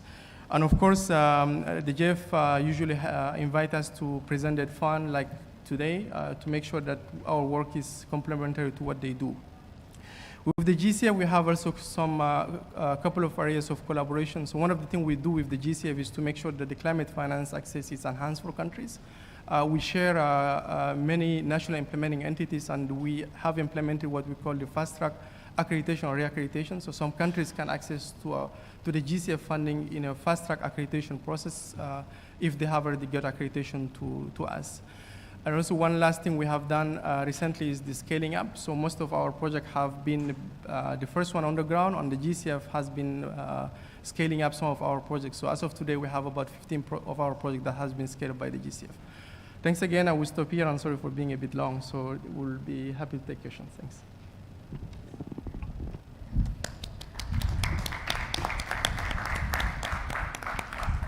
And of course, the GEF usually invite us to present that fund like today to make sure that our work is complementary to what they do. With the GCF, we have also some couple of areas of collaboration. So one of the things we do with the GCF is to make sure that the climate finance access is enhanced for countries. We share many national implementing entities, and we have implemented what we call the fast-track accreditation or reaccreditation. So some countries can access to the GCF funding in a fast-track accreditation process if they have already got accreditation to us. And also one last thing we have done recently is the scaling up. So most of our projects have been the first one on the ground, and the GCF has been scaling up some of our projects. So as of today, we have about 15 of our projects that has been scaled by the GCF. Thanks again. I will stop here. I'm sorry for being a bit long, so we'll be happy to take questions. Thanks.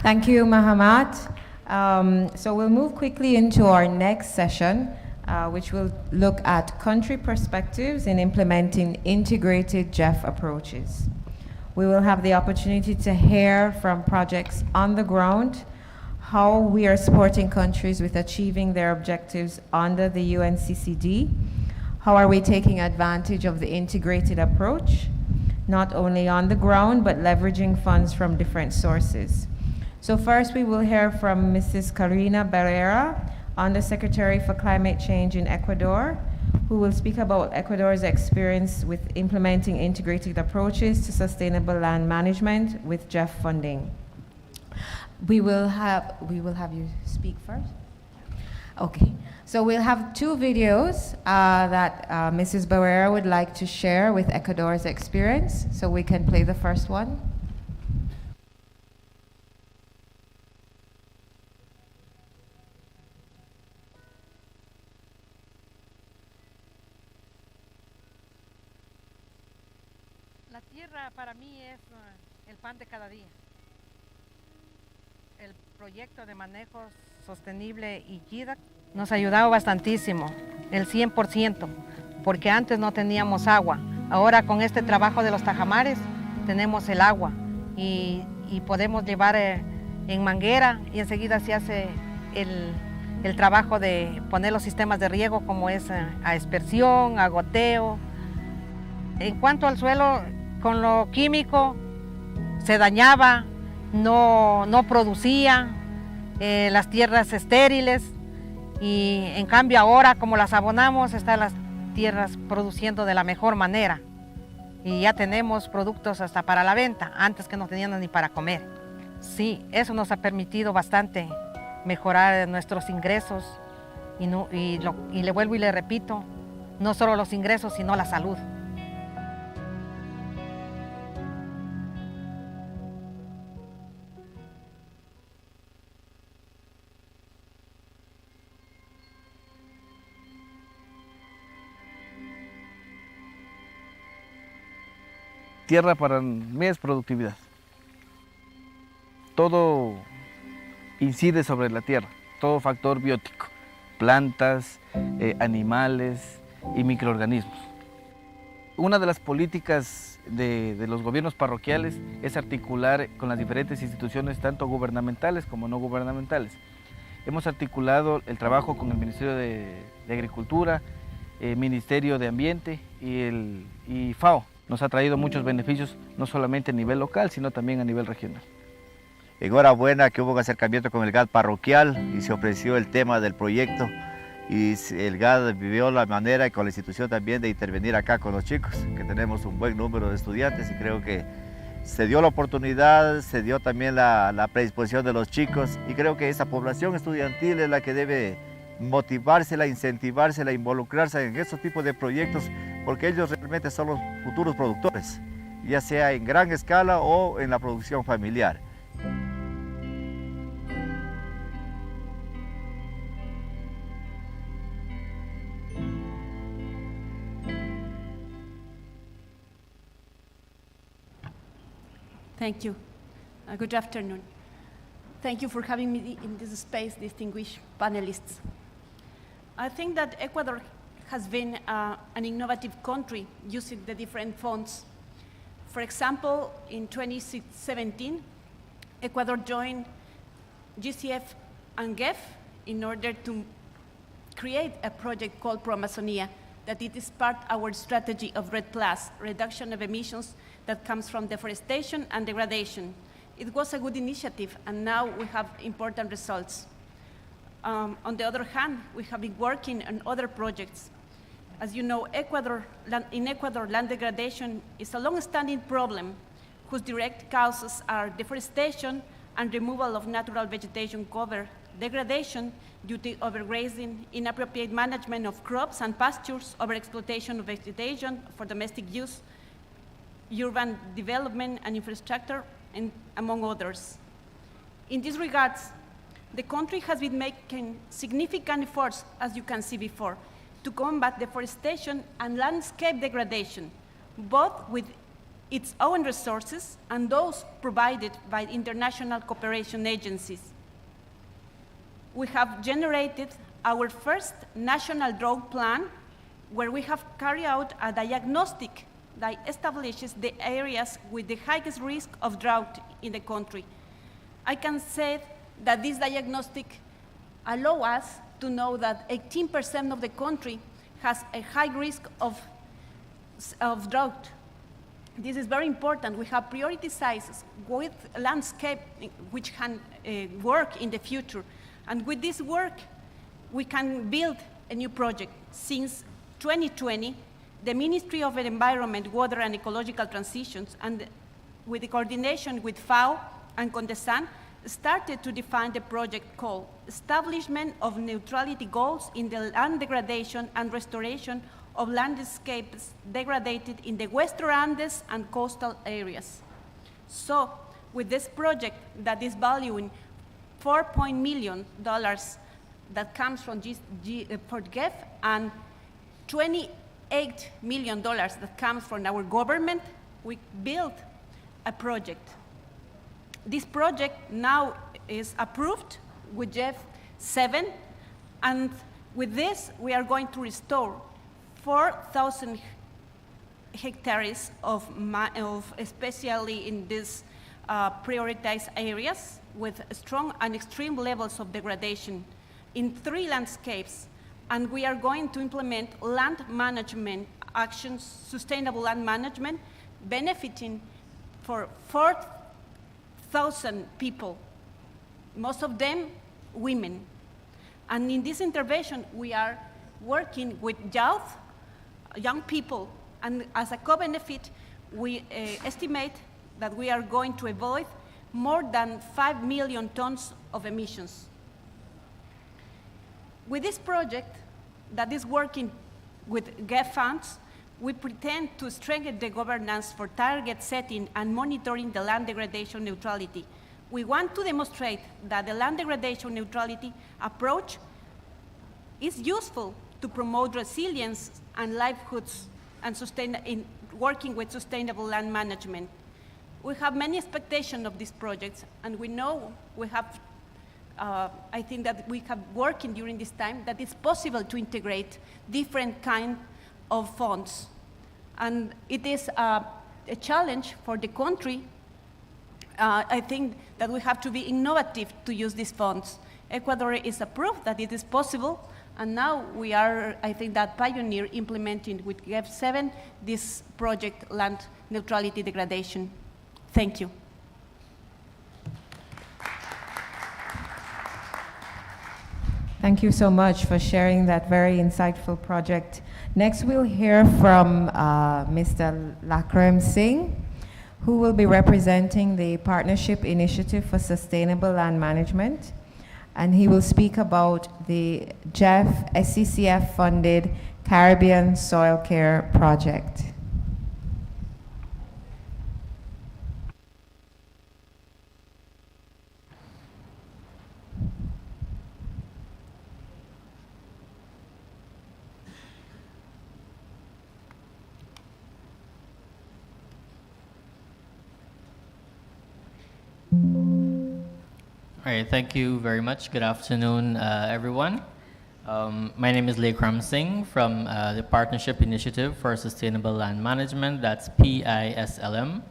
Thank you, Mahamat. So we'll move quickly into our next session, which will look at country perspectives in implementing integrated GEF approaches. We will have the opportunity to hear from projects on the ground, how we are supporting countries with achieving their objectives under the UNCCD, how are we taking advantage of the integrated approach, not only on the ground, but leveraging funds from different sources. So first we will hear from Mrs. Karina Barrera, Undersecretary for Climate Change in Ecuador, who will speak about Ecuador's experience with implementing integrated approaches to sustainable land management with GEF funding. We will have you speak first? Okay, so we'll have two videos that Mrs. Barrera would like to share with Ecuador's experience. So we can play the first one. La tierra para mí es el pan de cada día. El proyecto de manejo sostenible y GIDA nos ha ayudado bastantísimo, el 100%, porque antes no teníamos agua. Ahora con este trabajo de los tajamares tenemos el agua y podemos llevar en manguera y enseguida se hace el trabajo de poner los sistemas de riego como es a aspersión, a goteo. En cuanto al suelo, con lo químico se dañaba, no producía, las tierras estériles, y en cambio ahora como las abonamos están las tierras produciendo de la mejor manera y ya tenemos productos hasta para la venta, antes que no teníamos ni para comer. Sí, eso nos ha permitido bastante mejorar nuestros ingresos y le vuelvo y le repito, no solo los ingresos sino la salud. Tierra para mí es productividad. Todo incide sobre la tierra, todo factor biótico. plantas, animales y microorganismos. Una de las políticas de los gobiernos parroquiales es articular con las diferentes instituciones, tanto gubernamentales como no gubernamentales. Hemos articulado el trabajo con el Ministerio de Agricultura, Ministerio de Ambiente y FAO. Nos ha traído muchos beneficios, no solamente a nivel local, sino también a nivel regional. Enhorabuena que hubo un acercamiento con el GAD parroquial y se ofreció el tema del proyecto y el GAD vivió la manera y con la institución también de intervenir acá con los chicos, que tenemos un buen número de estudiantes y creo que se dio la oportunidad, se dio también la predisposición de los chicos y creo que esa población estudiantil es la que debe motivársela, incentivársela, involucrarse en estos tipos de proyectos porque ellos realmente son los futuros productores, ya sea en gran escala o en la producción familiar. Thank you. Good afternoon. Thank you for having me in this space, distinguished panelists. I think that Ecuador has been an innovative country using the different funds. For example, in 2017, Ecuador joined GEF and GEF in order to create a project called Pro-Amazonia, that it is part of our strategy of RED+, reduction of emissions that comes from deforestation and degradation. It was a good initiative, and now we have important results. On the other hand, we have been working on other projects. As you know, in Ecuador, land degradation is a long-standing problem whose direct causes are deforestation and removal of natural vegetation cover, degradation due to overgrazing, inappropriate management of crops and pastures, overexploitation of vegetation for domestic use, urban development and infrastructure, and among others. In these regards, the country has been making significant efforts, as you can see before, to combat deforestation and landscape degradation, both with its own resources and those provided by international cooperation agencies. We have generated our first national drought plan, where we have carried out a diagnostic that establishes the areas with the highest risk of drought in the country. I can say that this diagnostic allows us to know that 18% of the country has a high risk of drought. This is very important. We have priority sizes with landscape which can work in the future. And with this work, we can build a new project. Since 2020, the Ministry of Environment, Water and Ecological Transitions, and with the coordination with FAO and CONDESAN, started to define the project called Establishment of Neutrality Goals in the Land Degradation and Restoration of Landscapes Degraded in the Western Andes and Coastal Areas. So, with this project that is valuing $4 million that comes from GEF and $28 million that comes from our government, we built a project. This project now is approved with GEF 7, and with this, we are going to restore 4,000 hectares of especially in these prioritized areas with strong and extreme levels of degradation in 3 landscapes. And we are going to implement land management actions, sustainable land management, benefiting for 4,000 people, most of them women. And in this intervention, we are working with young people, and as a co-benefit, we estimate that we are going to avoid more than 5 million tons of emissions. With this project that is working with GEF funds, we pretend to strengthen the governance for target setting and monitoring the land degradation neutrality. We want to demonstrate that the land degradation neutrality approach is useful to promote resilience and livelihoods and in working with sustainable land management. We have many expectations of these projects, and we know we have I think that we have working during this time that it's possible to integrate different kind of funds. And it is a challenge for the country. I think that we have to be innovative to use these funds. Ecuador is a proof that it is possible, and now we are, I think, that pioneer implementing with GEF 7 this project land neutrality degradation. Thank you. Thank you so much for sharing that very insightful project. Next, we'll hear from Mr. Lakram Singh, who will be representing the Partnership Initiative for Sustainable Land Management. And he will speak about the GEF SCCF-funded Caribbean Soil Care Project. All right, thank you very much. Good afternoon, everyone. My name is Lakram Singh from the Partnership Initiative for Sustainable Land Management, that's PISLM,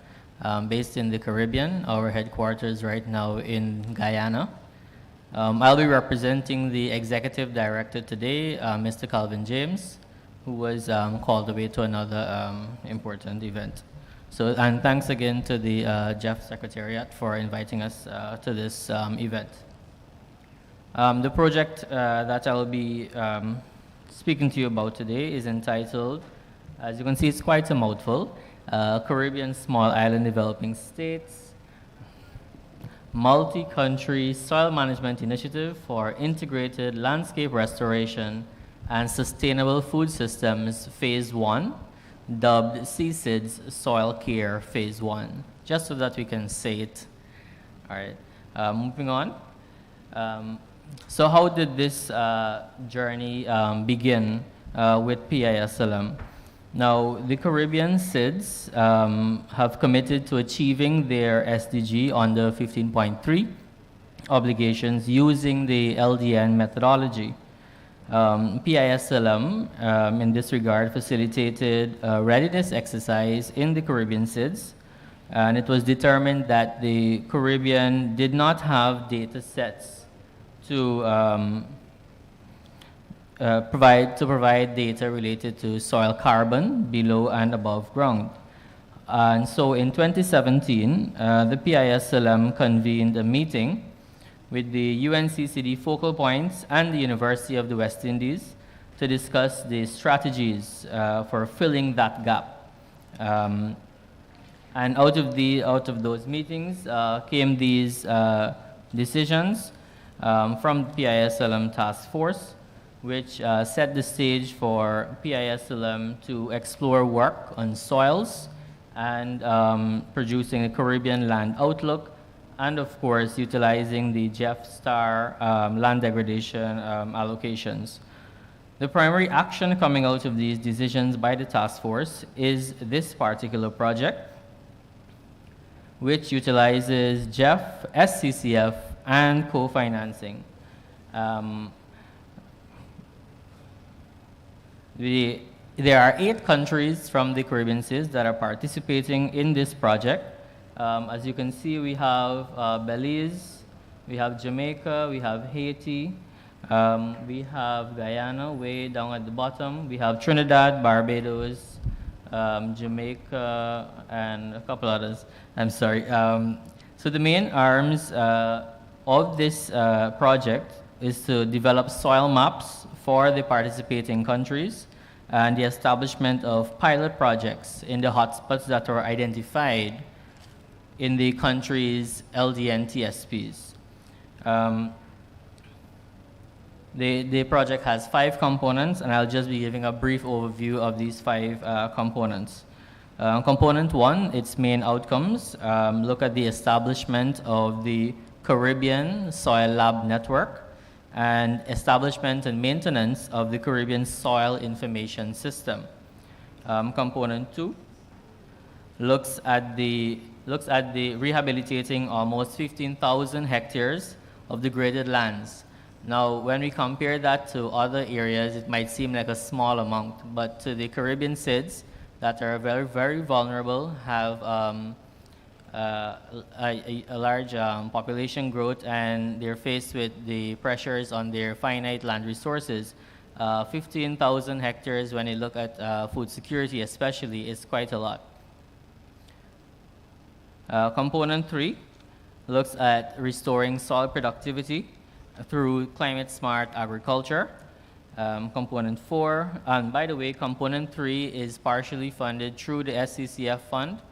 based in the Caribbean. Our headquarters right now in Guyana. I'll be representing the Executive Director today, Mr. Calvin James, who was called away to another important event. So, and thanks again to the GEF Secretariat for inviting us to this event. The project that I will be speaking to you about today is entitled, as you can see, it's quite a mouthful, Caribbean Small Island Developing States Multi-Country Soil Management Initiative for Integrated Landscape Restoration and Sustainable Food Systems, Phase 1, dubbed CSID's Soil Care Phase 1, just so that we can say it. All right, moving on. So how did this journey begin with PISLM? Now, the Caribbean SIDS have committed to achieving their SDG under 15.3 obligations using the LDN methodology. PISLM, in this regard, facilitated a readiness exercise in the Caribbean SIDS, and it was determined that the Caribbean did not have data sets to provide data related to soil carbon below and above ground. And so in 2017, the PISLM convened a meeting with the UNCCD focal points and the University of the West Indies to discuss the strategies for filling that gap. And out of those meetings came these decisions from the PISLM task force, which set the stage for PISLM to explore work on soils and producing a Caribbean land outlook, and of course, utilizing the GEF STAR land degradation allocations. The primary action coming out of these decisions by the task force is this particular project, which utilizes GEF, SCCF, and co-financing. There are 8 countries from the Caribbean Seas that are participating in this project. As you can see, we have Belize, we have Jamaica, we have Haiti, we have Guyana way down at the bottom, we have Trinidad, Barbados, Jamaica, and a couple others. I'm sorry. So the main arms of this project is to develop soil maps for the participating countries and the establishment of pilot projects in the hotspots that are identified in the country's LDN TSPs. The project has 5 components, and I'll just be giving a brief overview of these 5 components. Component 1, its main outcomes, look at the establishment of the Caribbean Soil Lab Network and establishment and maintenance of the Caribbean Soil Information System. Component 2 looks at the rehabilitating almost 15,000 hectares of degraded lands. Now, when we compare that to other areas, it might seem like a small amount, but to the Caribbean SIDS that are very, very vulnerable, have a large population growth, and they're faced with the pressures on their finite land resources. 15,000 hectares, when you look at food security especially, is quite a lot. Component 3 looks at restoring soil productivity through climate-smart agriculture. Component 4, and by the way, component 3 is partially funded through the SCCF fund,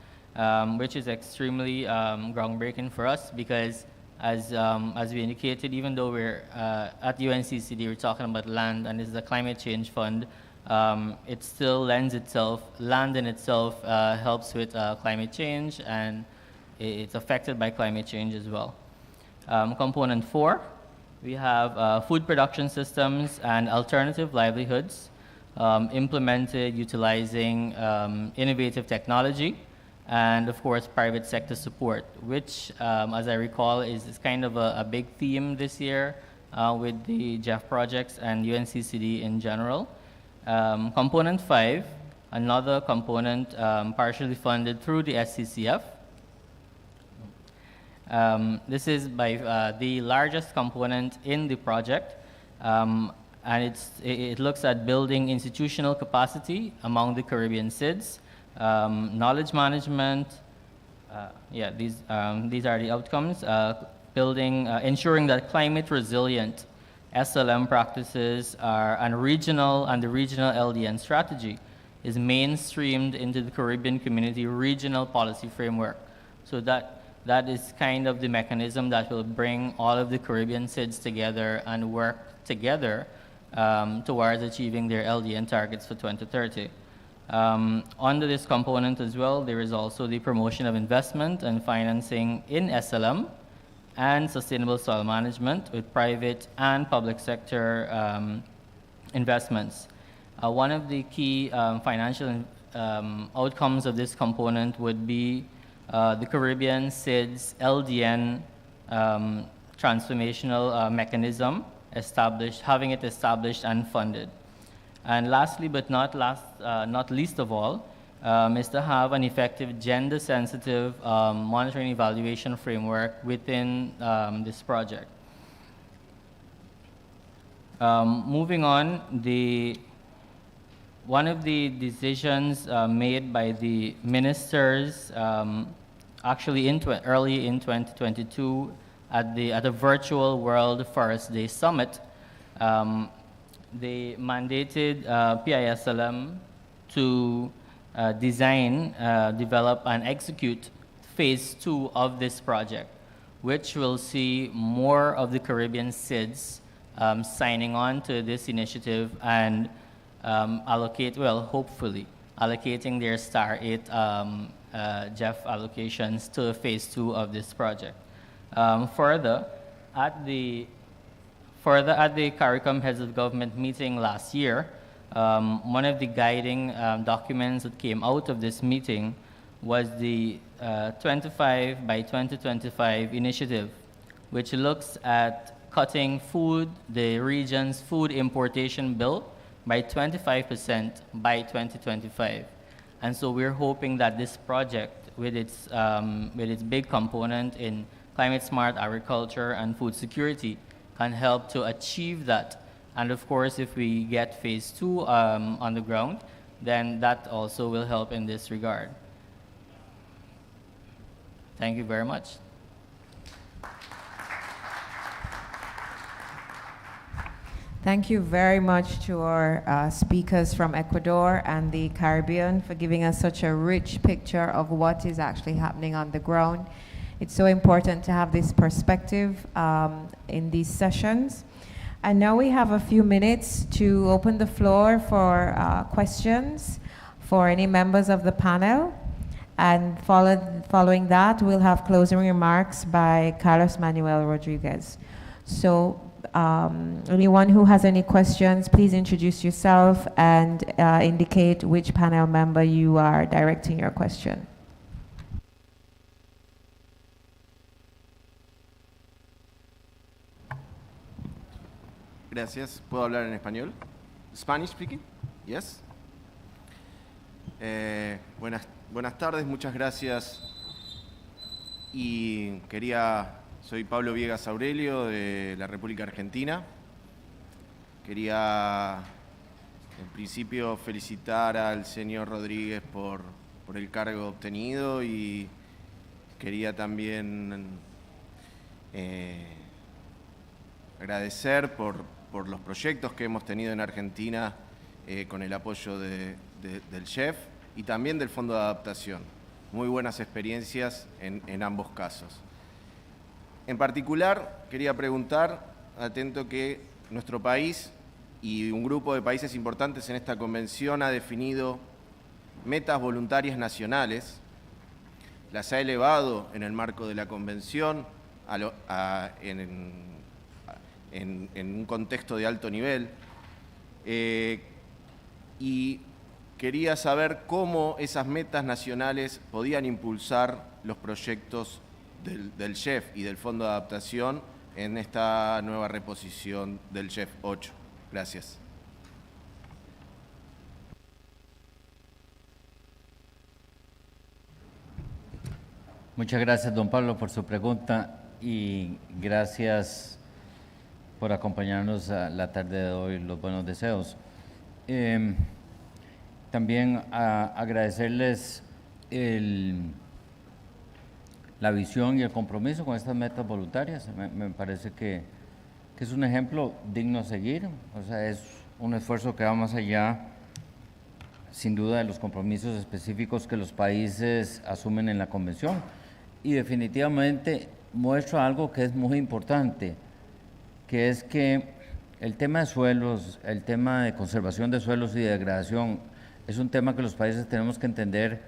which is extremely groundbreaking for us because as we indicated, even though we're at UNCCD, we're talking about land and this is a climate change fund, it still lends itself, land in itself helps with climate change, and it's affected by climate change as well. Component 4, we have food production systems and alternative livelihoods implemented utilizing innovative technology and, of course, private sector support, which, as I recall, is kind of a big theme this year with the GEF projects and UNCCD in general. Component 5, another component partially funded through the SCCF. This is by the largest component in the project, and it looks at building institutional capacity among the Caribbean SIDS, knowledge management, these are the outcomes, ensuring that climate resilient SLM practices and the regional LDN strategy is mainstreamed into the Caribbean Community Regional Policy Framework. So that is kind of the mechanism that will bring all of the Caribbean SIDS together and work together towards achieving their LDN targets for 2030. Under this component as well, there is also the promotion of investment and financing in SLM and sustainable soil management with private and public sector investments. One of the key financial outcomes of this component would be the Caribbean SIDS LDN transformational mechanism having it established and funded. And lastly, but not least of all, is to have an effective gender-sensitive monitoring evaluation framework within this project. Moving on, one of the decisions made by the ministers actually early in 2022 at the Virtual World Forest Day Summit, they mandated PISLM to design, develop, and execute phase 2 of this project, which will see more of the Caribbean SIDS signing on to this initiative and hopefully allocating their Star 8 GEF allocations to phase 2 of this project. Further, at the CARICOM Heads of Government meeting last year, one of the guiding documents that came out of this meeting was the 25 by 2025 initiative, which looks at cutting the region's food importation bill by 25% by 2025. And so we're hoping that this project, with its big component in climate-smart agriculture and food security, can help to achieve that. And of course, if we get phase 2 on the ground, then that also will help in this regard. Thank you very much. Thank you very much to our speakers from Ecuador and the Caribbean for giving us such a rich picture of what is actually happening on the ground. It's so important to have this perspective in these sessions. And now we have a few minutes to open the floor for questions for any members of the panel. And following that, we'll have closing remarks by Carlos Manuel Rodriguez. So anyone who has any questions, please introduce yourself and indicate which panel member you are directing your question. Gracias. ¿Puedo hablar en español? Spanish speaking? Yes. Buenas tardes, muchas gracias. Y soy Pablo Viegas Aurelio de la República Argentina. Quería en principio felicitar al señor Rodríguez por el cargo obtenido y quería también agradecer por los proyectos que hemos tenido en Argentina con el apoyo del GEF y también del Fondo de Adaptación. Muy buenas experiencias en ambos casos. En particular, quería preguntar, atento que nuestro país y un grupo de países importantes en esta convención ha definido metas voluntarias nacionales, las ha elevado en el marco de la convención en un contexto de alto nivel, y quería saber cómo esas metas nacionales podían impulsar los proyectos del GEF y del Fondo de Adaptación en esta nueva reposición del GEF 8. Gracias. Muchas gracias, don Pablo, por su pregunta y gracias por acompañarnos a la tarde de hoy, los buenos deseos. También agradecerles la visión y el compromiso con estas metas voluntarias. Me parece que es un ejemplo digno a seguir, o sea, es un esfuerzo que va más allá, sin duda, de los compromisos específicos que los países asumen en la Convención. Y definitivamente muestra algo que es muy importante, que es que el tema de suelos, el tema de conservación de suelos y de degradación, es un tema que los países tenemos que entender,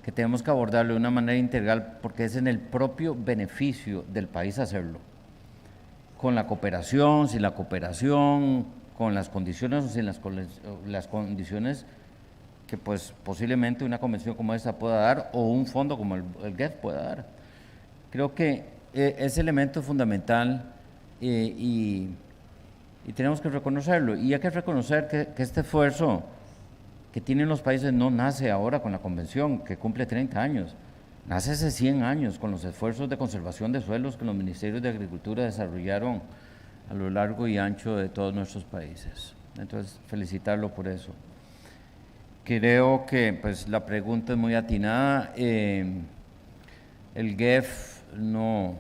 que tenemos que abordarlo de una manera integral, porque es en el propio beneficio del país hacerlo. Con la cooperación, sin la cooperación, con las condiciones o sin las condiciones que pues posiblemente una convención como esta pueda dar o un fondo como el GEF pueda dar. Creo que ese elemento es fundamental y tenemos que reconocerlo. Y hay que reconocer que este esfuerzo que tienen los países no nace ahora con la convención, que cumple 30 años. Nace hace 100 años con los esfuerzos de conservación de suelos que los ministerios de Agricultura desarrollaron a lo largo y ancho de todos nuestros países. Entonces, felicitarlo por eso. Creo que pues, la pregunta es muy atinada. El GEF no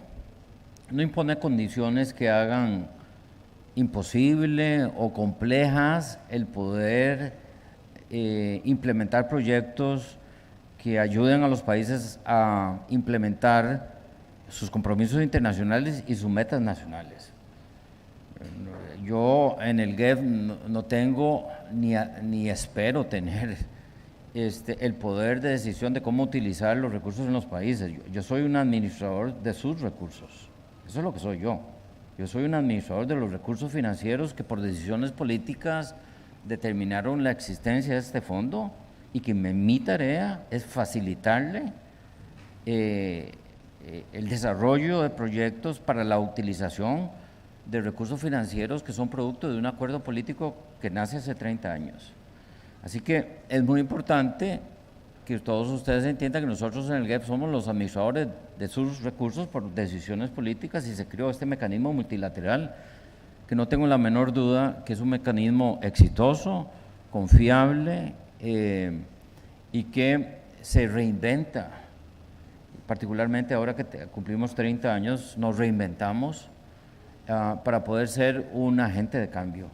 impone condiciones que hagan imposible o complejas el poder implementar proyectos que ayuden a los países a implementar sus compromisos internacionales y sus metas nacionales. Yo en el GEF no tengo ni espero tener el poder de decisión de cómo utilizar los recursos en los países. Yo soy un administrador de sus recursos, eso es lo que soy yo. Yo soy un administrador de los recursos financieros que por decisiones políticas determinaron la existencia de este fondo y que mi tarea es facilitarle el desarrollo de proyectos para la utilización de recursos financieros que son producto de un acuerdo político que nace hace 30 años. Así que es muy importante que todos ustedes entiendan que nosotros en el GEF somos los administradores de sus recursos por decisiones políticas y se creó este mecanismo multilateral que no tengo la menor duda que es un mecanismo exitoso, confiable y que se reinventa. Particularmente ahora que cumplimos 30 años, nos reinventamos para poder ser un agente de cambio.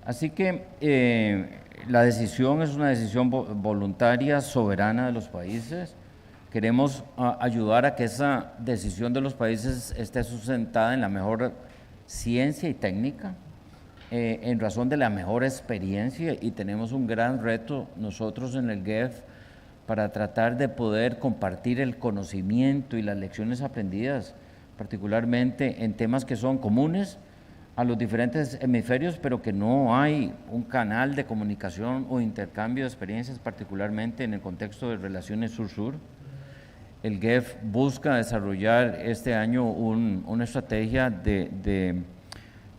Así que la decisión es una decisión voluntaria, soberana de los países. Queremos ayudar a que esa decisión de los países esté sustentada en la mejor ciencia y técnica, en razón de la mejor experiencia, y tenemos un gran reto nosotros en el GEF para tratar de poder compartir el conocimiento y las lecciones aprendidas, particularmente en temas que son comunes a los diferentes hemisferios, pero que no hay un canal de comunicación o intercambio de experiencias, particularmente en el contexto de relaciones sur-sur. El GEF busca desarrollar este año una estrategia de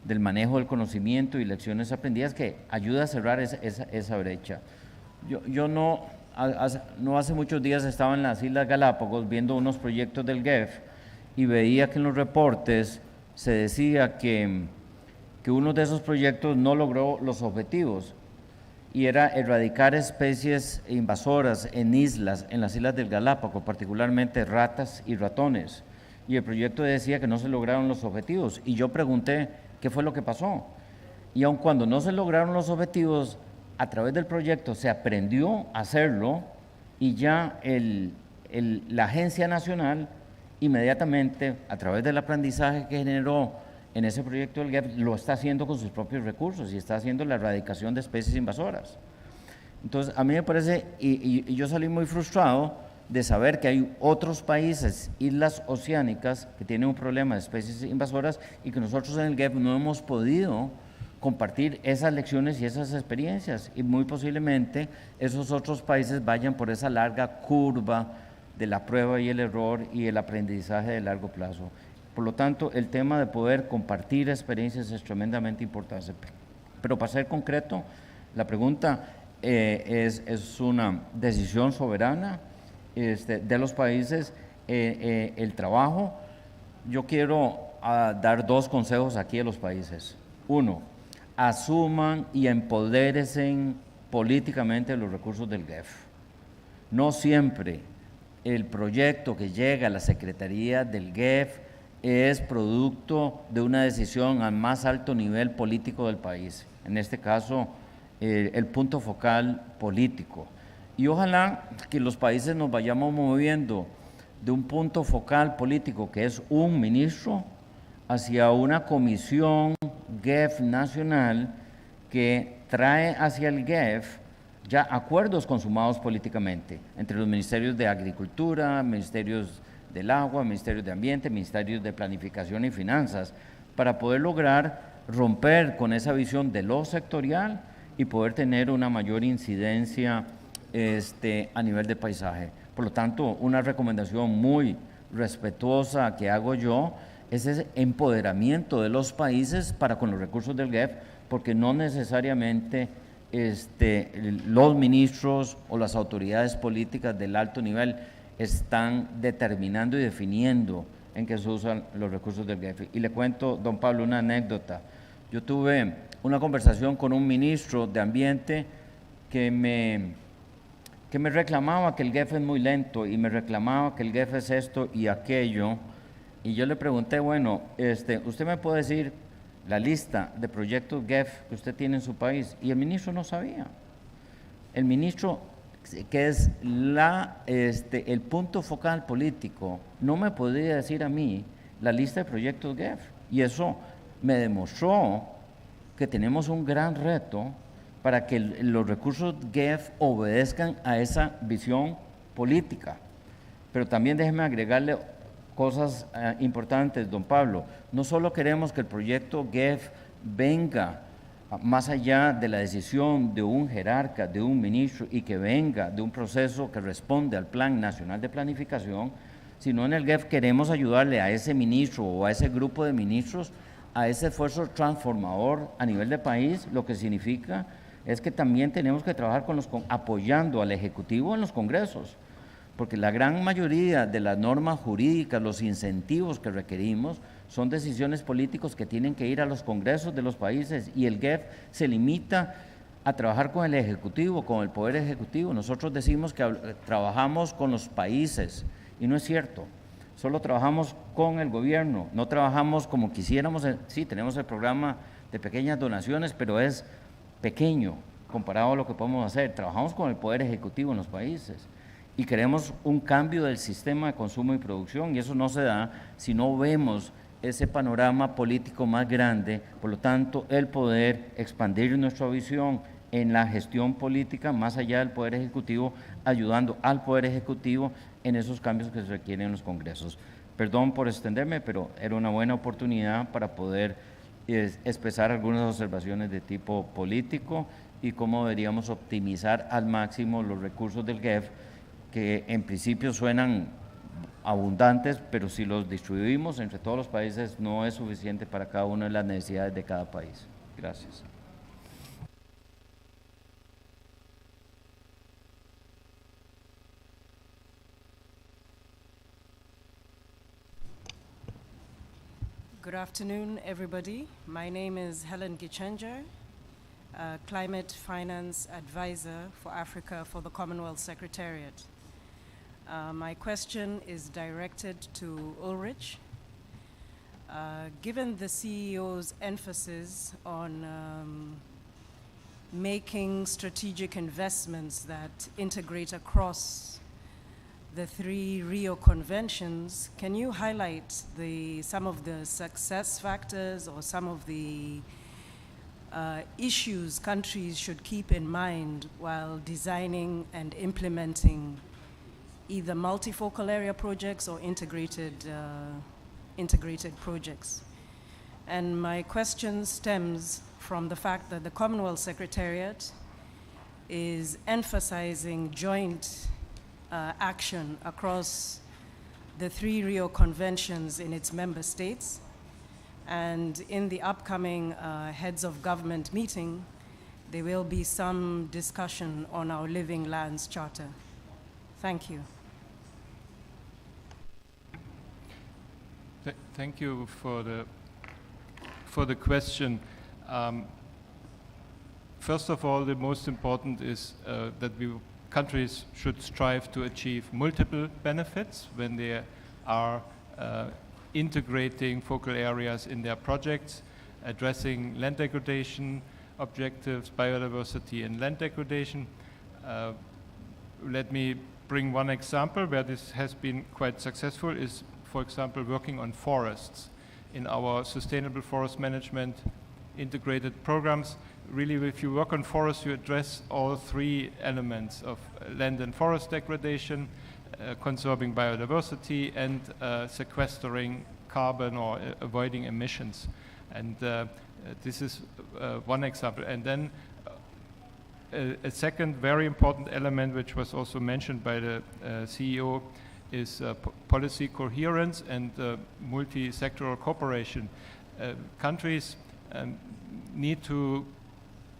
del manejo del conocimiento y lecciones aprendidas que ayuda a cerrar esa brecha. Yo no hace muchos días estaba en las Islas Galápagos viendo unos proyectos del GEF y veía que en los reportes se decía que uno de esos proyectos no logró los objetivos y era erradicar especies invasoras en las islas del Galápagos, particularmente ratas y ratones. Y el proyecto decía que no se lograron los objetivos. Y yo pregunté qué fue lo que pasó. Y aun cuando no se lograron los objetivos, a través del proyecto se aprendió a hacerlo y ya la agencia nacional inmediatamente, a través del aprendizaje que generó en ese proyecto del GEF, lo está haciendo con sus propios recursos y está haciendo la erradicación de especies invasoras. Entonces, a mí me parece, y yo salí muy frustrado de saber que hay otros países, islas oceánicas, que tienen un problema de especies invasoras y que nosotros en el GEF no hemos podido compartir esas lecciones y esas experiencias. Y muy posiblemente esos otros países vayan por esa larga curva de la prueba y el error y el aprendizaje de largo plazo. Por lo tanto, el tema de poder compartir experiencias es tremendamente importante. Pero para ser concreto, la pregunta es una decisión soberana de los países, el trabajo. Yo quiero dar dos consejos aquí a los países. Uno, asuman y empodérense políticamente los recursos del GEF. No siempre el proyecto que llega a la Secretaría del GEF es producto de una decisión al más alto nivel político del país, en este caso el punto focal político. Y ojalá que los países nos vayamos moviendo de un punto focal político que es un ministro hacia una comisión GEF nacional que trae hacia el GEF ya acuerdos consumados políticamente entre los ministerios de Agricultura, ministerios del Agua, ministerios de Ambiente, ministerios de Planificación y Finanzas, para poder lograr romper con esa visión de lo sectorial y poder tener una mayor incidencia a nivel de paisaje. Por lo tanto, una recomendación muy respetuosa que hago yo es ese empoderamiento de los países para con los recursos del GEF, porque no necesariamente los ministros o las autoridades políticas del alto nivel están determinando y definiendo en qué se usan los recursos del GEF. Y le cuento, don Pablo, una anécdota. Yo tuve una conversación con un ministro de Ambiente que me reclamaba que el GEF es muy lento y me reclamaba que el GEF es esto y aquello. Y yo le pregunté, bueno, ¿usted me puede decir la lista de proyectos GEF que usted tiene en su país? Y el ministro no sabía. El ministro, que es el punto focal político, no me podía decir a mí la lista de proyectos GEF. Y eso me demostró que tenemos un gran reto para que los recursos GEF obedezcan a esa visión política. Pero también déjeme agregarle cosas importantes, don Pablo. No solo queremos que el proyecto GEF venga más allá de la decisión de un jerarca, de un ministro, y que venga de un proceso que responde al Plan Nacional de Planificación, sino en el GEF queremos ayudarle a ese ministro o a ese grupo de ministros a ese esfuerzo transformador a nivel de país. Lo que significa es que también tenemos que trabajar apoyando al Ejecutivo en los congresos, porque la gran mayoría de las normas jurídicas, los incentivos que requerimos, son decisiones políticas que tienen que ir a los congresos de los países, y el GEF se limita a trabajar con el Ejecutivo, con el Poder Ejecutivo. Nosotros decimos que trabajamos con los países, y no es cierto. Solo trabajamos con el gobierno, no trabajamos como quisiéramos. Sí, tenemos el programa de pequeñas donaciones, pero es pequeño comparado a lo que podemos hacer. Trabajamos con el Poder Ejecutivo en los países y queremos un cambio del sistema de consumo y producción, y eso no se da si no vemos ese panorama político más grande. Por lo tanto, el poder expandir nuestra visión en la gestión política más allá del Poder Ejecutivo, ayudando al Poder Ejecutivo en esos cambios que se requieren en los congresos. Perdón por extenderme, pero era una buena oportunidad para poder expresar algunas observaciones de tipo político y cómo deberíamos optimizar al máximo los recursos del GEF, que en principio suenan abundantes, pero si los distribuimos entre todos los países no es suficiente para cada una de las necesidades de cada país. Gracias. Good afternoon, everybody. My name is Helen Gichenja, Climate Finance Advisor for Africa for the Commonwealth Secretariat. My question is directed to Ulrich. Given the CEO's emphasis on making strategic investments that integrate across the 3 Rio conventions, can you highlight some of the success factors or some of the issues countries should keep in mind while designing and implementing either multifocal area projects or integrated projects? And my question stems from the fact that the Commonwealth Secretariat is emphasizing joint action across the 3 Rio conventions in its member states. And in the upcoming heads of government meeting, there will be some discussion on our Living Lands Charter. Thank you. Thank you for the question. First of all, the most important is that countries should strive to achieve multiple benefits when they are integrating focal areas in their projects, addressing land degradation objectives, biodiversity and land degradation. Let me bring one example where this has been quite successful is, for example, working on forests. In our sustainable forest management integrated programs, really if you work on forests, you address all 3 elements of land and forest degradation, conserving biodiversity, and sequestering carbon or avoiding emissions. And this is one example. And then a second very important element, which was also mentioned by the CEO, is policy coherence and multi-sectoral cooperation. Countries need to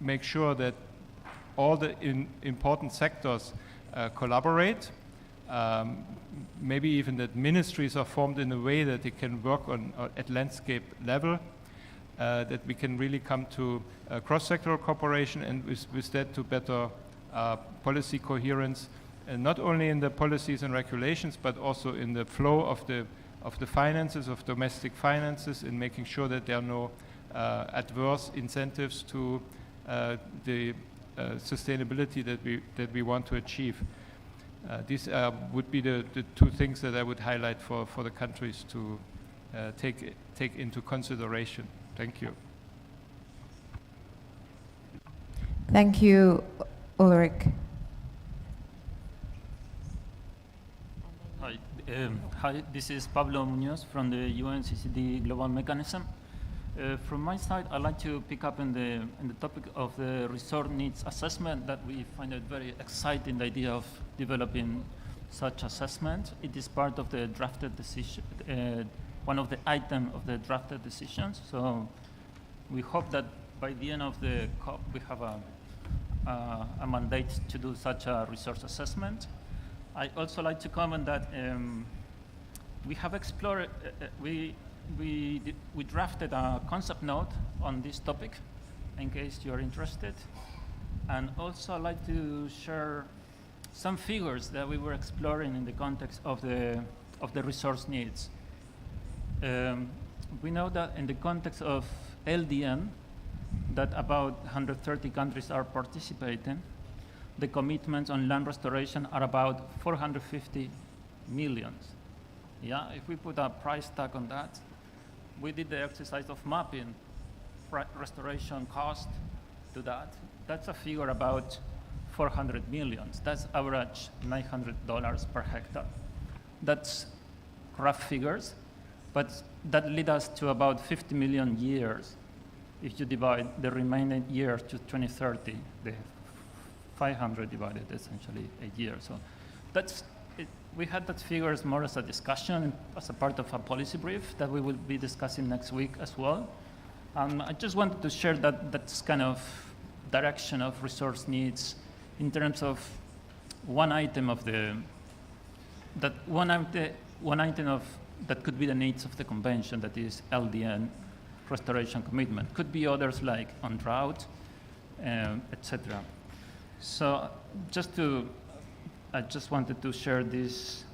make sure that all the important sectors collaborate, maybe even that ministries are formed in a way that they can work on at landscape level, that we can really come to cross-sectoral cooperation, and with that to better policy coherence, and not only in the policies and regulations, but also in the flow of the finances, of domestic finances, in making sure that there are no adverse incentives to the sustainability that we want to achieve. These would be the 2 things that I would highlight for the countries to take into consideration. Thank you. Thank you, Ulrich. Hi, this is Pablo Munoz from the UNCCD Global Mechanism. From my side, I'd like to pick up in the topic of the resource needs assessment, that we find it very exciting, the idea of developing such assessment. It is part of the drafted decision, one of the items of the drafted decisions. So we hope that by the end of the COP, we have a mandate to do such a resource assessment. I also like to comment that we have explored, we drafted a concept note on this topic, in case you're interested. And also I'd like to share some figures that we were exploring in the context of the resource needs. We know that in the context of LDN, that about 130 countries are participating. The commitments on land restoration are about 450 million. Yeah, if we put a price tag on that, we did the exercise of mapping restoration cost to that. That's a figure about 400 million. That's average $900 per hectare. That's rough figures, but that leads us to about 50 million years if you divide the remaining years to 2030, the 500 divided essentially a year. So that's we had that figures more as a discussion, as a part of a policy brief that we will be discussing next week as well. I just wanted to share that's kind of direction of resource needs in terms of one item of that could be the needs of the convention, that is LDN restoration commitment. Could be others like on drought, etc. So I just wanted to share these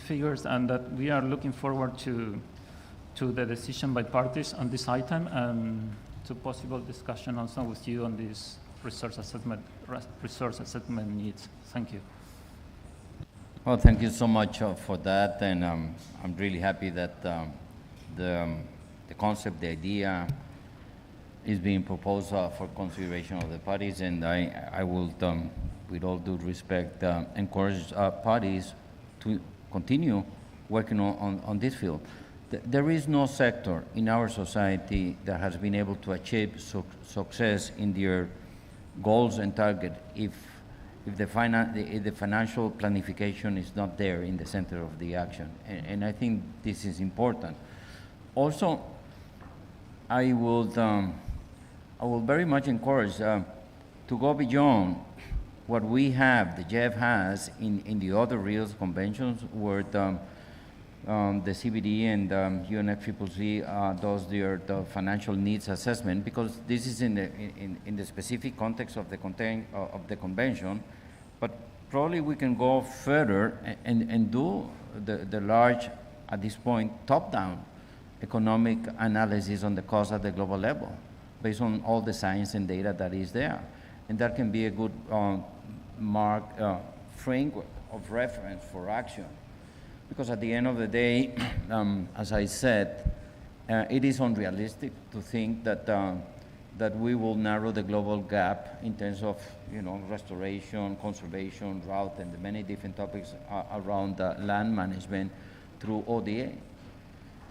figures, and that we are looking forward to the decision by parties on this item and to possible discussion also with you on these resource assessment needs. Thank you. Well, thank you so much for that, and I'm really happy that the concept, the idea, is being proposed for consideration of the parties, and I will, with all due respect, encourage parties to continue working on this field. There is no sector in our society that has been able to achieve success in their goals and target if the financial planification is not there in the center of the action. And I think this is important. Also, I will very much encourage to go beyond what we have, the GEF has in the other RIOS conventions, where the CBD and UNCCD does the financial needs assessment, because this is in the specific context of the convention. But probably we can go further and do the large, at this point, top-down economic analysis on the cost at the global level, based on all the science and data that is there. And that can be a good framework of reference for action. Because at the end of the day, as I said, it is unrealistic to think that we will narrow the global gap in terms of restoration, conservation, drought, and the many different topics around land management through ODA.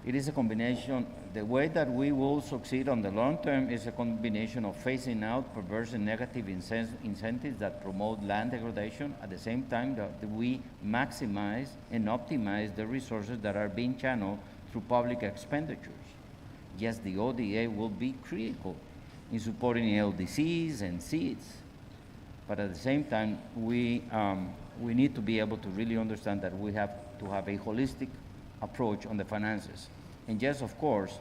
It is a combination. The way that we will succeed on the long term is a combination of phasing out perverse and negative incentives that promote land degradation, at the same time that we maximize and optimize the resources that are being channeled through public expenditures. Yes, the ODA will be critical in supporting LDCs and seeds, but at the same time, we need to be able to really understand that we have to have a holistic approach on the finances. And yes, of course,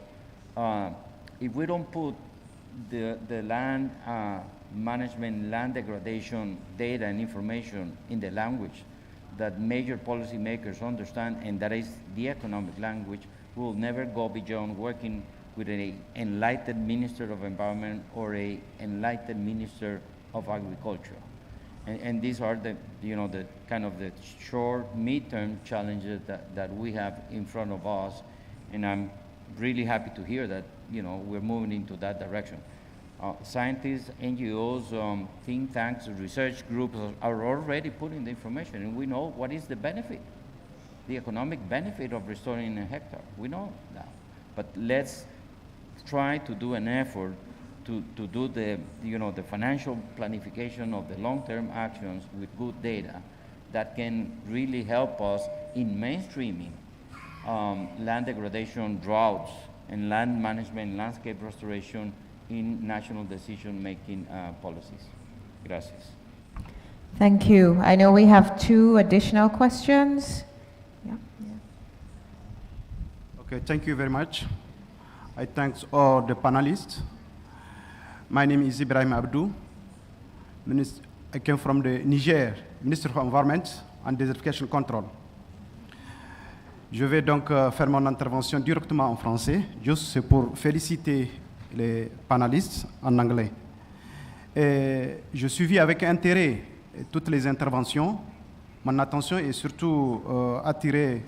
if we don't put the land management, land degradation data and information in the language that major policymakers understand, and that is the economic language, we will never go beyond working with an enlightened Minister of Environment or an enlightened Minister of Agriculture. And these are the kind of the short, mid-term challenges that we have in front of us. And I'm really happy to hear that we're moving into that direction. Scientists, NGOs, think tanks, research groups are already putting the information, and we know what is the benefit, the economic benefit of restoring a hectare. We know that. But let's try to do an effort to do the financial planification of the long-term actions with good data that can really help us in mainstreaming land degradation, droughts, and land management, landscape restoration in national decision-making policies. Gracias. Thank you. I know we have 2 additional questions. Yeah. Okay, thank you very much. I thank all the panelists. My name is Ibrahim Abdou. I came from the Niger, Ministry of Environment and Desertification Control. Je vais donc faire mon intervention directement en français, juste pour féliciter les panélistes en anglais. Et je suivis avec intérêt toutes les interventions. Mon attention est surtout attirée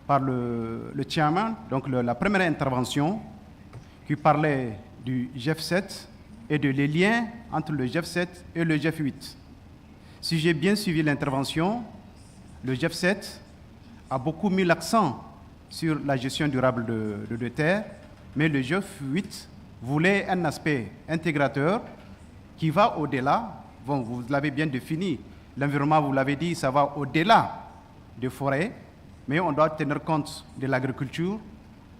par le chairman, donc la première intervention qui parlait du GEF7 et de les liens entre le GEF7 et le GEF8. Si j'ai bien suivi l'intervention, le GEF7 a beaucoup mis l'accent sur la gestion durable de terre, mais le GEF8 voulait un aspect intégrateur qui va au-delà, bon, vous l'avez bien défini, L'environnement, vous l'avez dit, ça va au-delà des forêts, mais on doit tenir compte de l'agriculture.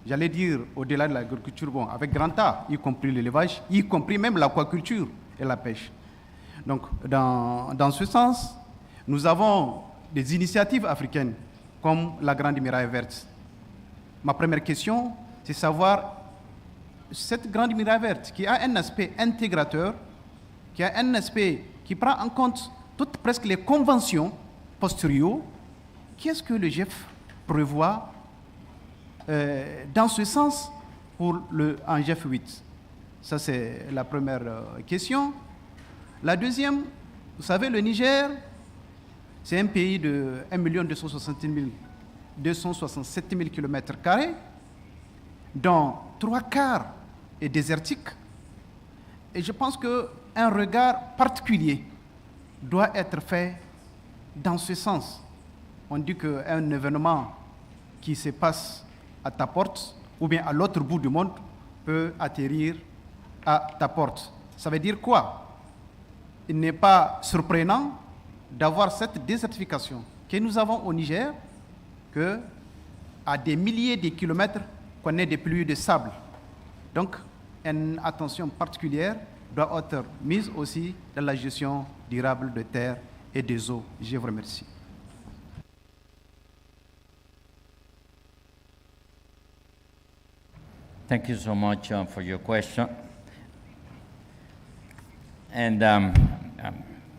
J'allais dire au-delà de l'agriculture, bon, avec grand A, y compris l'élevage, y compris même l'aquaculture et la pêche. Donc, dans ce sens, nous avons des initiatives africaines comme la Grande Muraille Verte. Ma première question, c'est savoir cette Grande Muraille Verte qui a un aspect intégrateur, qui a un aspect qui prend en compte toutes presque les conventions postérieures. Qu'est-ce que le GEF prévoit dans ce sens en GEF 8? Ça, c'est la première question. La deuxième, vous savez, le Niger, c'est un pays de 1 267 000 km², dont 3/4 est désertique. Et je pense qu'un regard particulier doit être fait dans ce sens. On dit qu'un événement qui se passe à ta porte ou bien à l'autre bout du monde peut atterrir à ta porte. Ça veut dire quoi? Il n'est pas surprenant d'avoir cette désertification que nous avons au Niger, qu'à des milliers de kilomètres, qu'on ait des pluies de sable. Donc, une attention particulière doit être mise aussi dans la gestion durable de terre et des eaux. Je vous remercie. Thank you so much for your question. And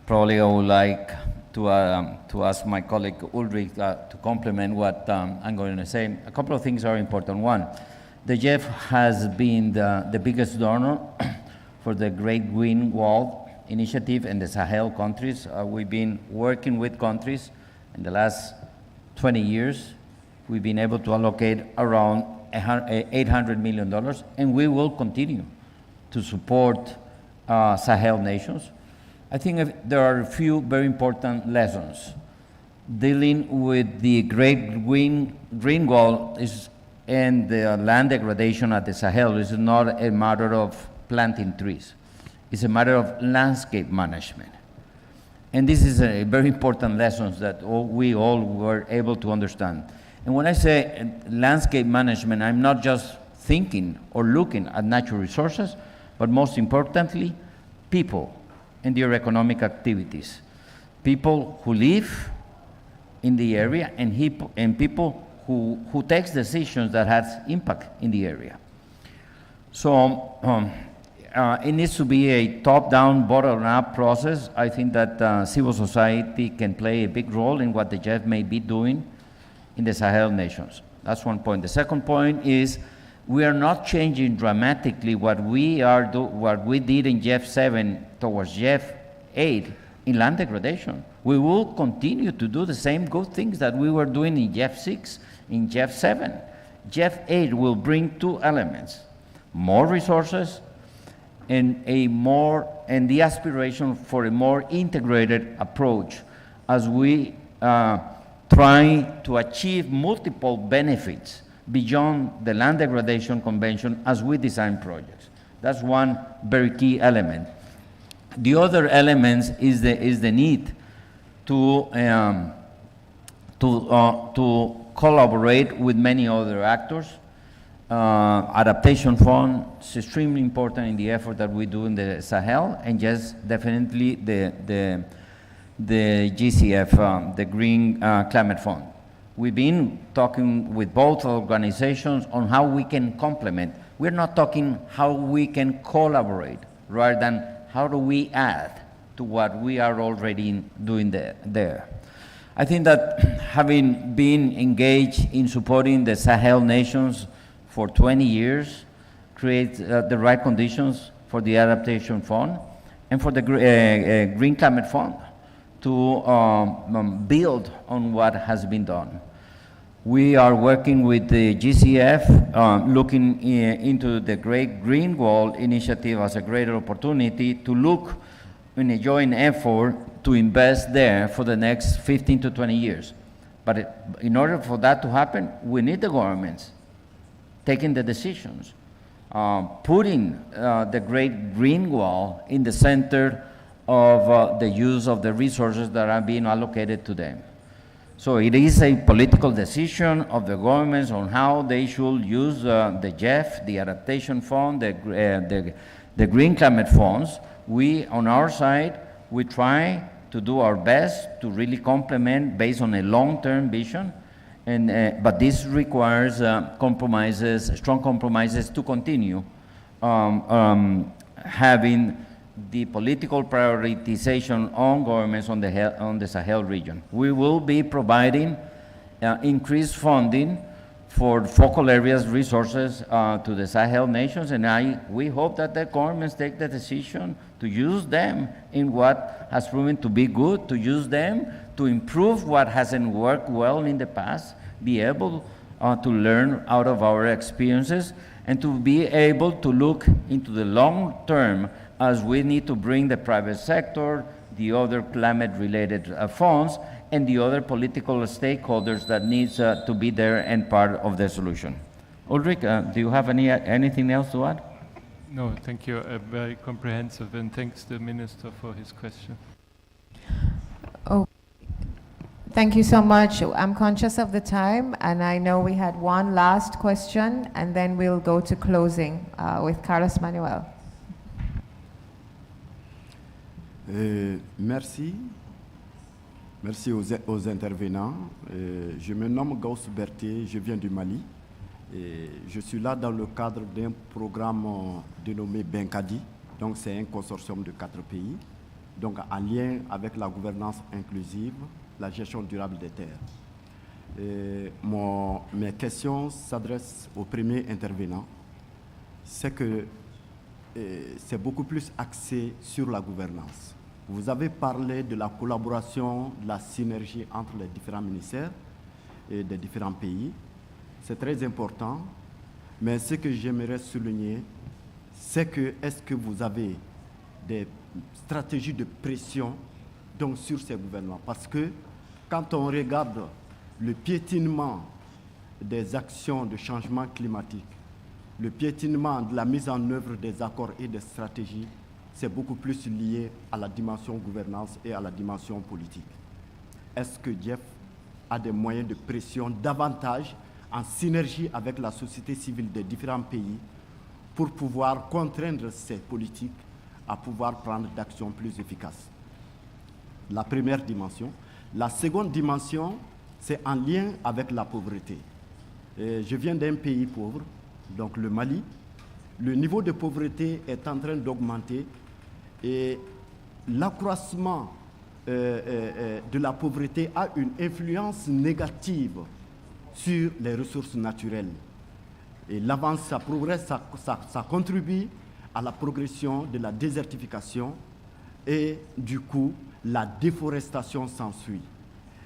probably I would like to ask my colleague Ulrich to complement what I'm going to say. A couple of things are important. One, the GEF has been the biggest donor for the Great Green Wall Initiative in the Sahel countries. We've been working with countries in the last 20 years. We've been able to allocate around $800 million, and we will continue to support Sahel nations. I think there are a few very important lessons. Dealing with the Great Green Wall and the land degradation at the Sahel is not a matter of planting trees. It's a matter of landscape management. And this is a very important lesson that we all were able to understand. And when I say landscape management, I'm not just thinking or looking at natural resources, but most importantly, people and their economic activities. People who live in the area and people who takes decisions that has impact in the area. So it needs to be a top-down, bottom-up process. I think that civil society can play a big role in what the GEF may be doing in the Sahel nations. That's one point. The second point is we are not changing dramatically what we did in GEF 7 towards GEF 8 in land degradation. We will continue to do the same good things that we were doing in GEF 6, in GEF 7. GEF 8 will bring two elements: more resources and the aspiration for a more integrated approach as we try to achieve multiple benefits beyond the land degradation convention as we design projects. That's one very key element. The other element is the need to collaborate with many other actors. Adaptation fund is extremely important in the effort that we do in the Sahel, and just definitely the GCF, the Green Climate Fund. We've been talking with both organizations on how we can complement. We're not talking how we can collaborate, rather than how do we add to what we are already doing there. I think that having been engaged in supporting the Sahel nations for 20 years creates the right conditions for the Adaptation Fund and for the Green Climate Fund to build on what has been done. We are working with the GCF, looking into the Great Green Wall Initiative as a greater opportunity to look in a joint effort to invest there for the next 15 to 20 years. But in order for that to happen, we need the governments taking the decisions, putting the Great Green Wall in the center of the use of the resources that are being allocated to them. So it is a political decision of the governments on how they should use the GEF, the Adaptation Fund, the Green Climate Funds. We, on our side, we try to do our best to really complement based on a long-term vision, but this requires compromises, strong compromises to continue having the political prioritization on governments on the Sahel region. We will be providing increased funding for focal areas resources to the Sahel nations, and we hope that the governments take the decision to use them in what has proven to be good, to use them to improve what hasn't worked well in the past, be able to learn out of our experiences, and to be able to look into the long term as we need to bring the private sector, the other climate-related funds, and the other political stakeholders that needs to be there and part of the solution. Ulrich, do you have anything else to add? No, thank you. Very comprehensive, and thanks to the Minister for his question. Oh, thank you so much. I'm conscious of the time, and I know we had one last question, and then we'll go to closing with Carlos Manuel. Merci. Merci aux intervenants. Je me nomme Gauss Berthier, je viens du Mali. Et je suis là dans le cadre d'un programme dénommé Benkadi. Donc c'est un consortium de 4 pays, donc en lien avec la gouvernance inclusive, la gestion durable des terres. Mes questions s'adressent au premier intervenant. C'est que c'est beaucoup plus axé sur la gouvernance. Vous avez parlé de la collaboration, de la synergie entre les différents ministères et des différents pays. C'est très important, mais ce que j'aimerais souligner, c'est que est-ce que vous avez des stratégies de pression donc, sur ces gouvernements? Parce que quand on regarde le piétinement des actions de changement climatique, le piétinement de la mise en œuvre des accords et des stratégies, c'est beaucoup plus lié à la dimension gouvernance et à la dimension politique. Est-ce que GEF a des moyens de pression davantage en synergie avec la société civile des différents pays pour pouvoir contraindre ces politiques à pouvoir prendre d'actions plus efficaces? La première dimension. La seconde dimension, c'est en lien avec la pauvreté. Je viens d'un pays pauvre, donc le Mali. Le niveau de pauvreté est en train d'augmenter et l'accroissement de la pauvreté a une influence négative sur les ressources naturelles. Et l'avance, ça progresse, ça contribue à la progression de la désertification et du coup, la déforestation s'ensuit.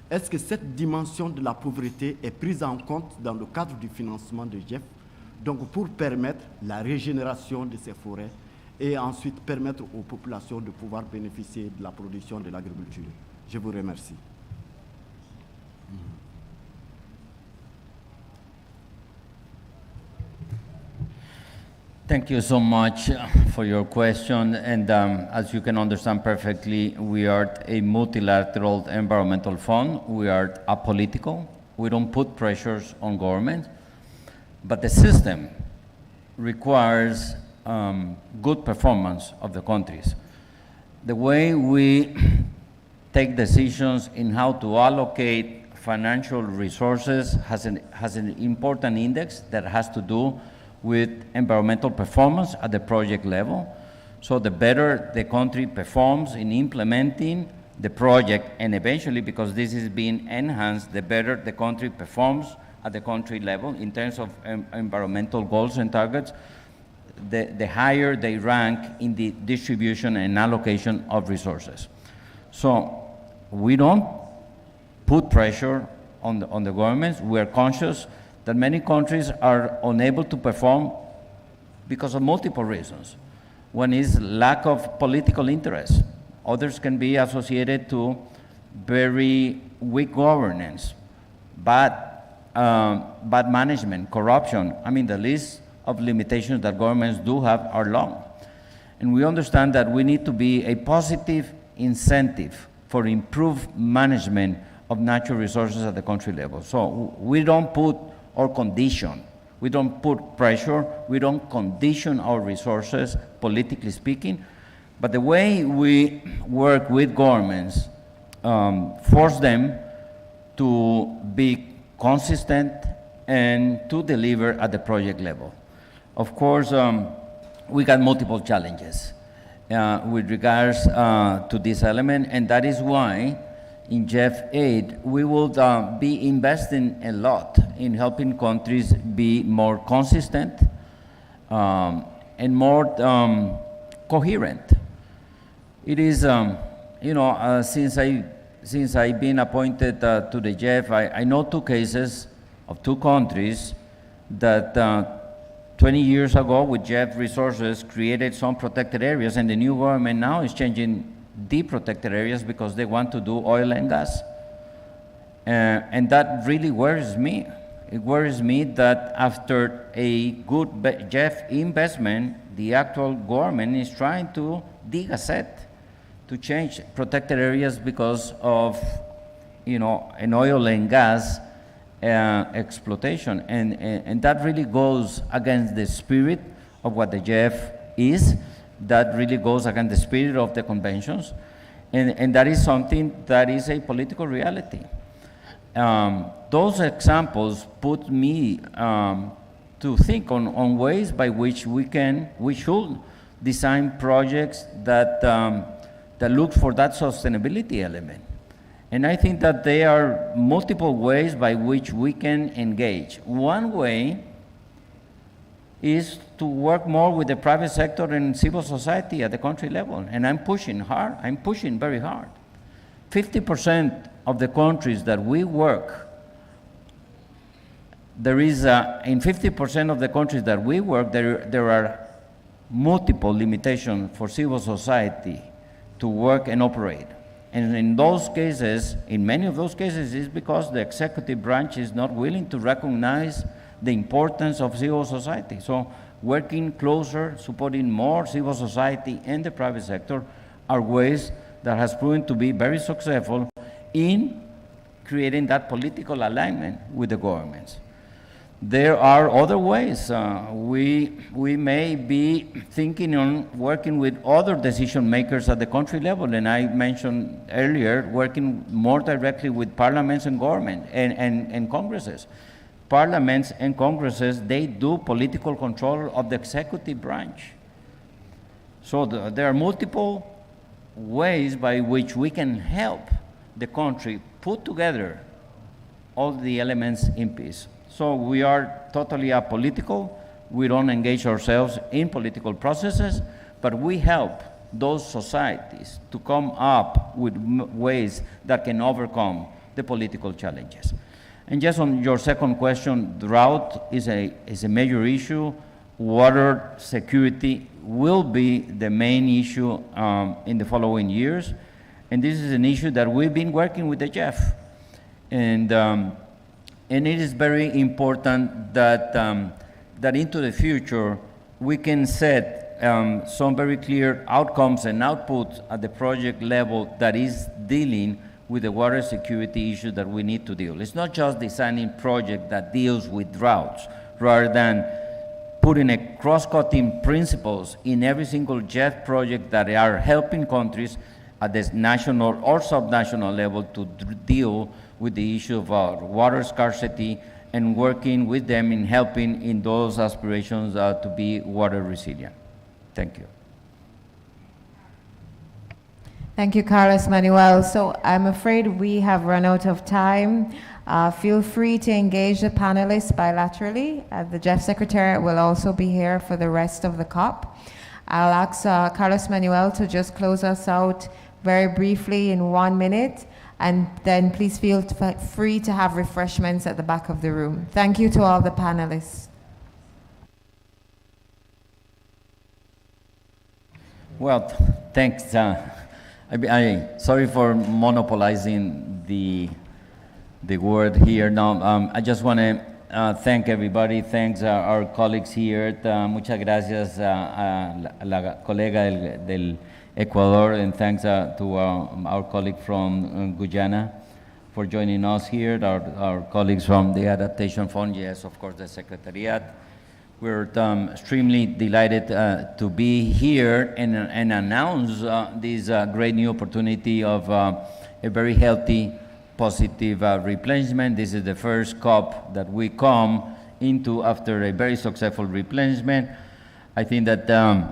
Est-ce que cette dimension de la pauvreté est prise en compte dans le cadre du financement de GEF, donc pour permettre la régénération de ces forêts et ensuite permettre aux populations de pouvoir bénéficier de la production de l'agriculture? Je vous remercie. Thank you so much for your question. And as you can understand perfectly, we are a multilateral environmental fund. We are apolitical. We don't put pressures on government. But the system requires good performance of the countries. The way we take decisions in how to allocate financial resources has an important index that has to do with environmental performance at the project level. So the better the country performs in implementing the project, and eventually, because this is being enhanced, the better the country performs at the country level in terms of environmental goals and targets, the higher they rank in the distribution and allocation of resources. So we don't put pressure on the governments. We are conscious that many countries are unable to perform because of multiple reasons. One is lack of political interest. Others can be associated to very weak governance, bad management, corruption. I mean, the list of limitations that governments do have are long. And we understand that we need to be a positive incentive for improved management of natural resources at the country level. So we don't put or condition, we don't put pressure, we don't condition our resources, politically speaking, but the way we work with governments force them to be consistent and to deliver at the project level. Of course, we got multiple challenges with regards to this element, and that is why in GEF 8, we will be investing a lot in helping countries be more consistent and more coherent. It is, you know, since I've been appointed to the GEF, I know two cases of two countries that 20 years ago with GEF resources created some protected areas, and the new government now is changing the protected areas because they want to do oil and gas. And that really worries me. It worries me that after a good GEF investment, the actual government is trying to dig a set to change protected areas because of, you know, an oil and gas exploitation. And that really goes against the spirit of what the GEF is. That really goes against the spirit of the conventions. And that is something that is a political reality. Those examples put me to think on ways by which we should design projects that, that look for that sustainability element. And I think that there are multiple ways by which we can engage. One way is to work more with the private sector and civil society at the country level. And I'm pushing hard, I'm pushing very hard. 50% of the countries that we work, there is, in 50% of the countries that we work, there are multiple limitations for civil society to work and operate. And in those cases, in many of those cases, it's because the executive branch is not willing to recognize the importance of civil society. So working closer, supporting more civil society and the private sector are ways that has proven to be very successful in creating that political alignment with the governments. There are other ways. We may be thinking on working with other decision makers at the country level, and I mentioned earlier working more directly with parliaments and government and congresses. Parliaments and congresses, they do political control of the executive branch. So there are multiple ways by which we can help the country put together all the elements in peace. So we are totally apolitical. We don't engage ourselves in political processes, but we help those societies to come up with ways that can overcome the political challenges. And just on your second question, drought is a major issue. Water security will be the main issue in the following years. And this is an issue that we've been working with the GEF. And it is very important that, that into the future, we can set some very clear outcomes and outputs at the project level that is dealing with the water security issue that we need to deal. It's not just designing project that deals with droughts, rather than putting a cross-cutting principles in every single GEF project that are helping countries at this national or subnational level to deal with the issue of water scarcity and working with them in helping in those aspirations to be water resilient. Thank you. Thank you, Carlos Manuel. So I'm afraid we have run out of time. Feel free to engage the panelists bilaterally. The GEF Secretariat will also be here for the rest of the COP. I'll ask Carlos Manuel to just close us out very briefly in 1 minute, and then please feel free to have refreshments at the back of the room. Thank you to all the panelists. Well, thanks. Sorry for monopolizing the word here. Now, I just want to thank everybody. Thanks our colleagues here. Muchas gracias a la colega del Ecuador, and thanks to our colleague from Guyana for joining us here, our colleagues from the Adaptation Fund, yes, of course, the Secretariat. We're extremely delighted to be here and announce this great new opportunity of a very healthy, positive replenishment. This is the first COP that we come into after a very successful replenishment. I think that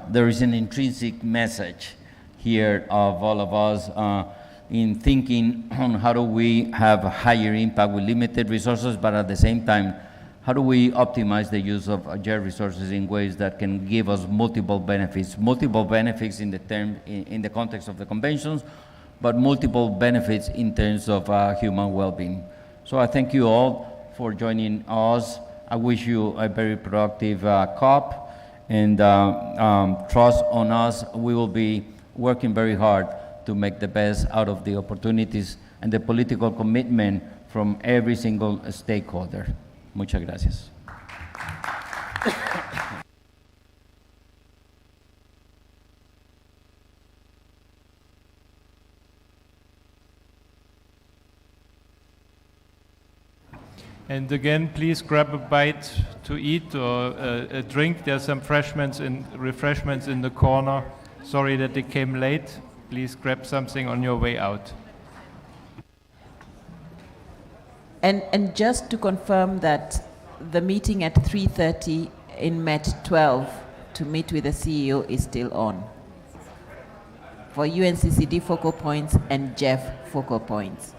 there is an intrinsic message here of all of us in thinking on how do we have a higher impact with limited resources, but at the same time, how do we optimize the use of GEF resources in ways that can give us multiple benefits in the context of the conventions, but multiple benefits in terms of human well-being. So I thank you all for joining us. I wish you a very productive COP, and trust on us. We will be working very hard to make the best out of the opportunities and the political commitment from every single stakeholder. Muchas gracias. And again, please grab a bite to eat or a drink. There's some refreshments in the corner. Sorry that they came late. Please grab something on your way out. And just to confirm that the meeting at 3:30 in Met 12 to meet with the CEO is still on for UNCCD focal points and GEF focal points.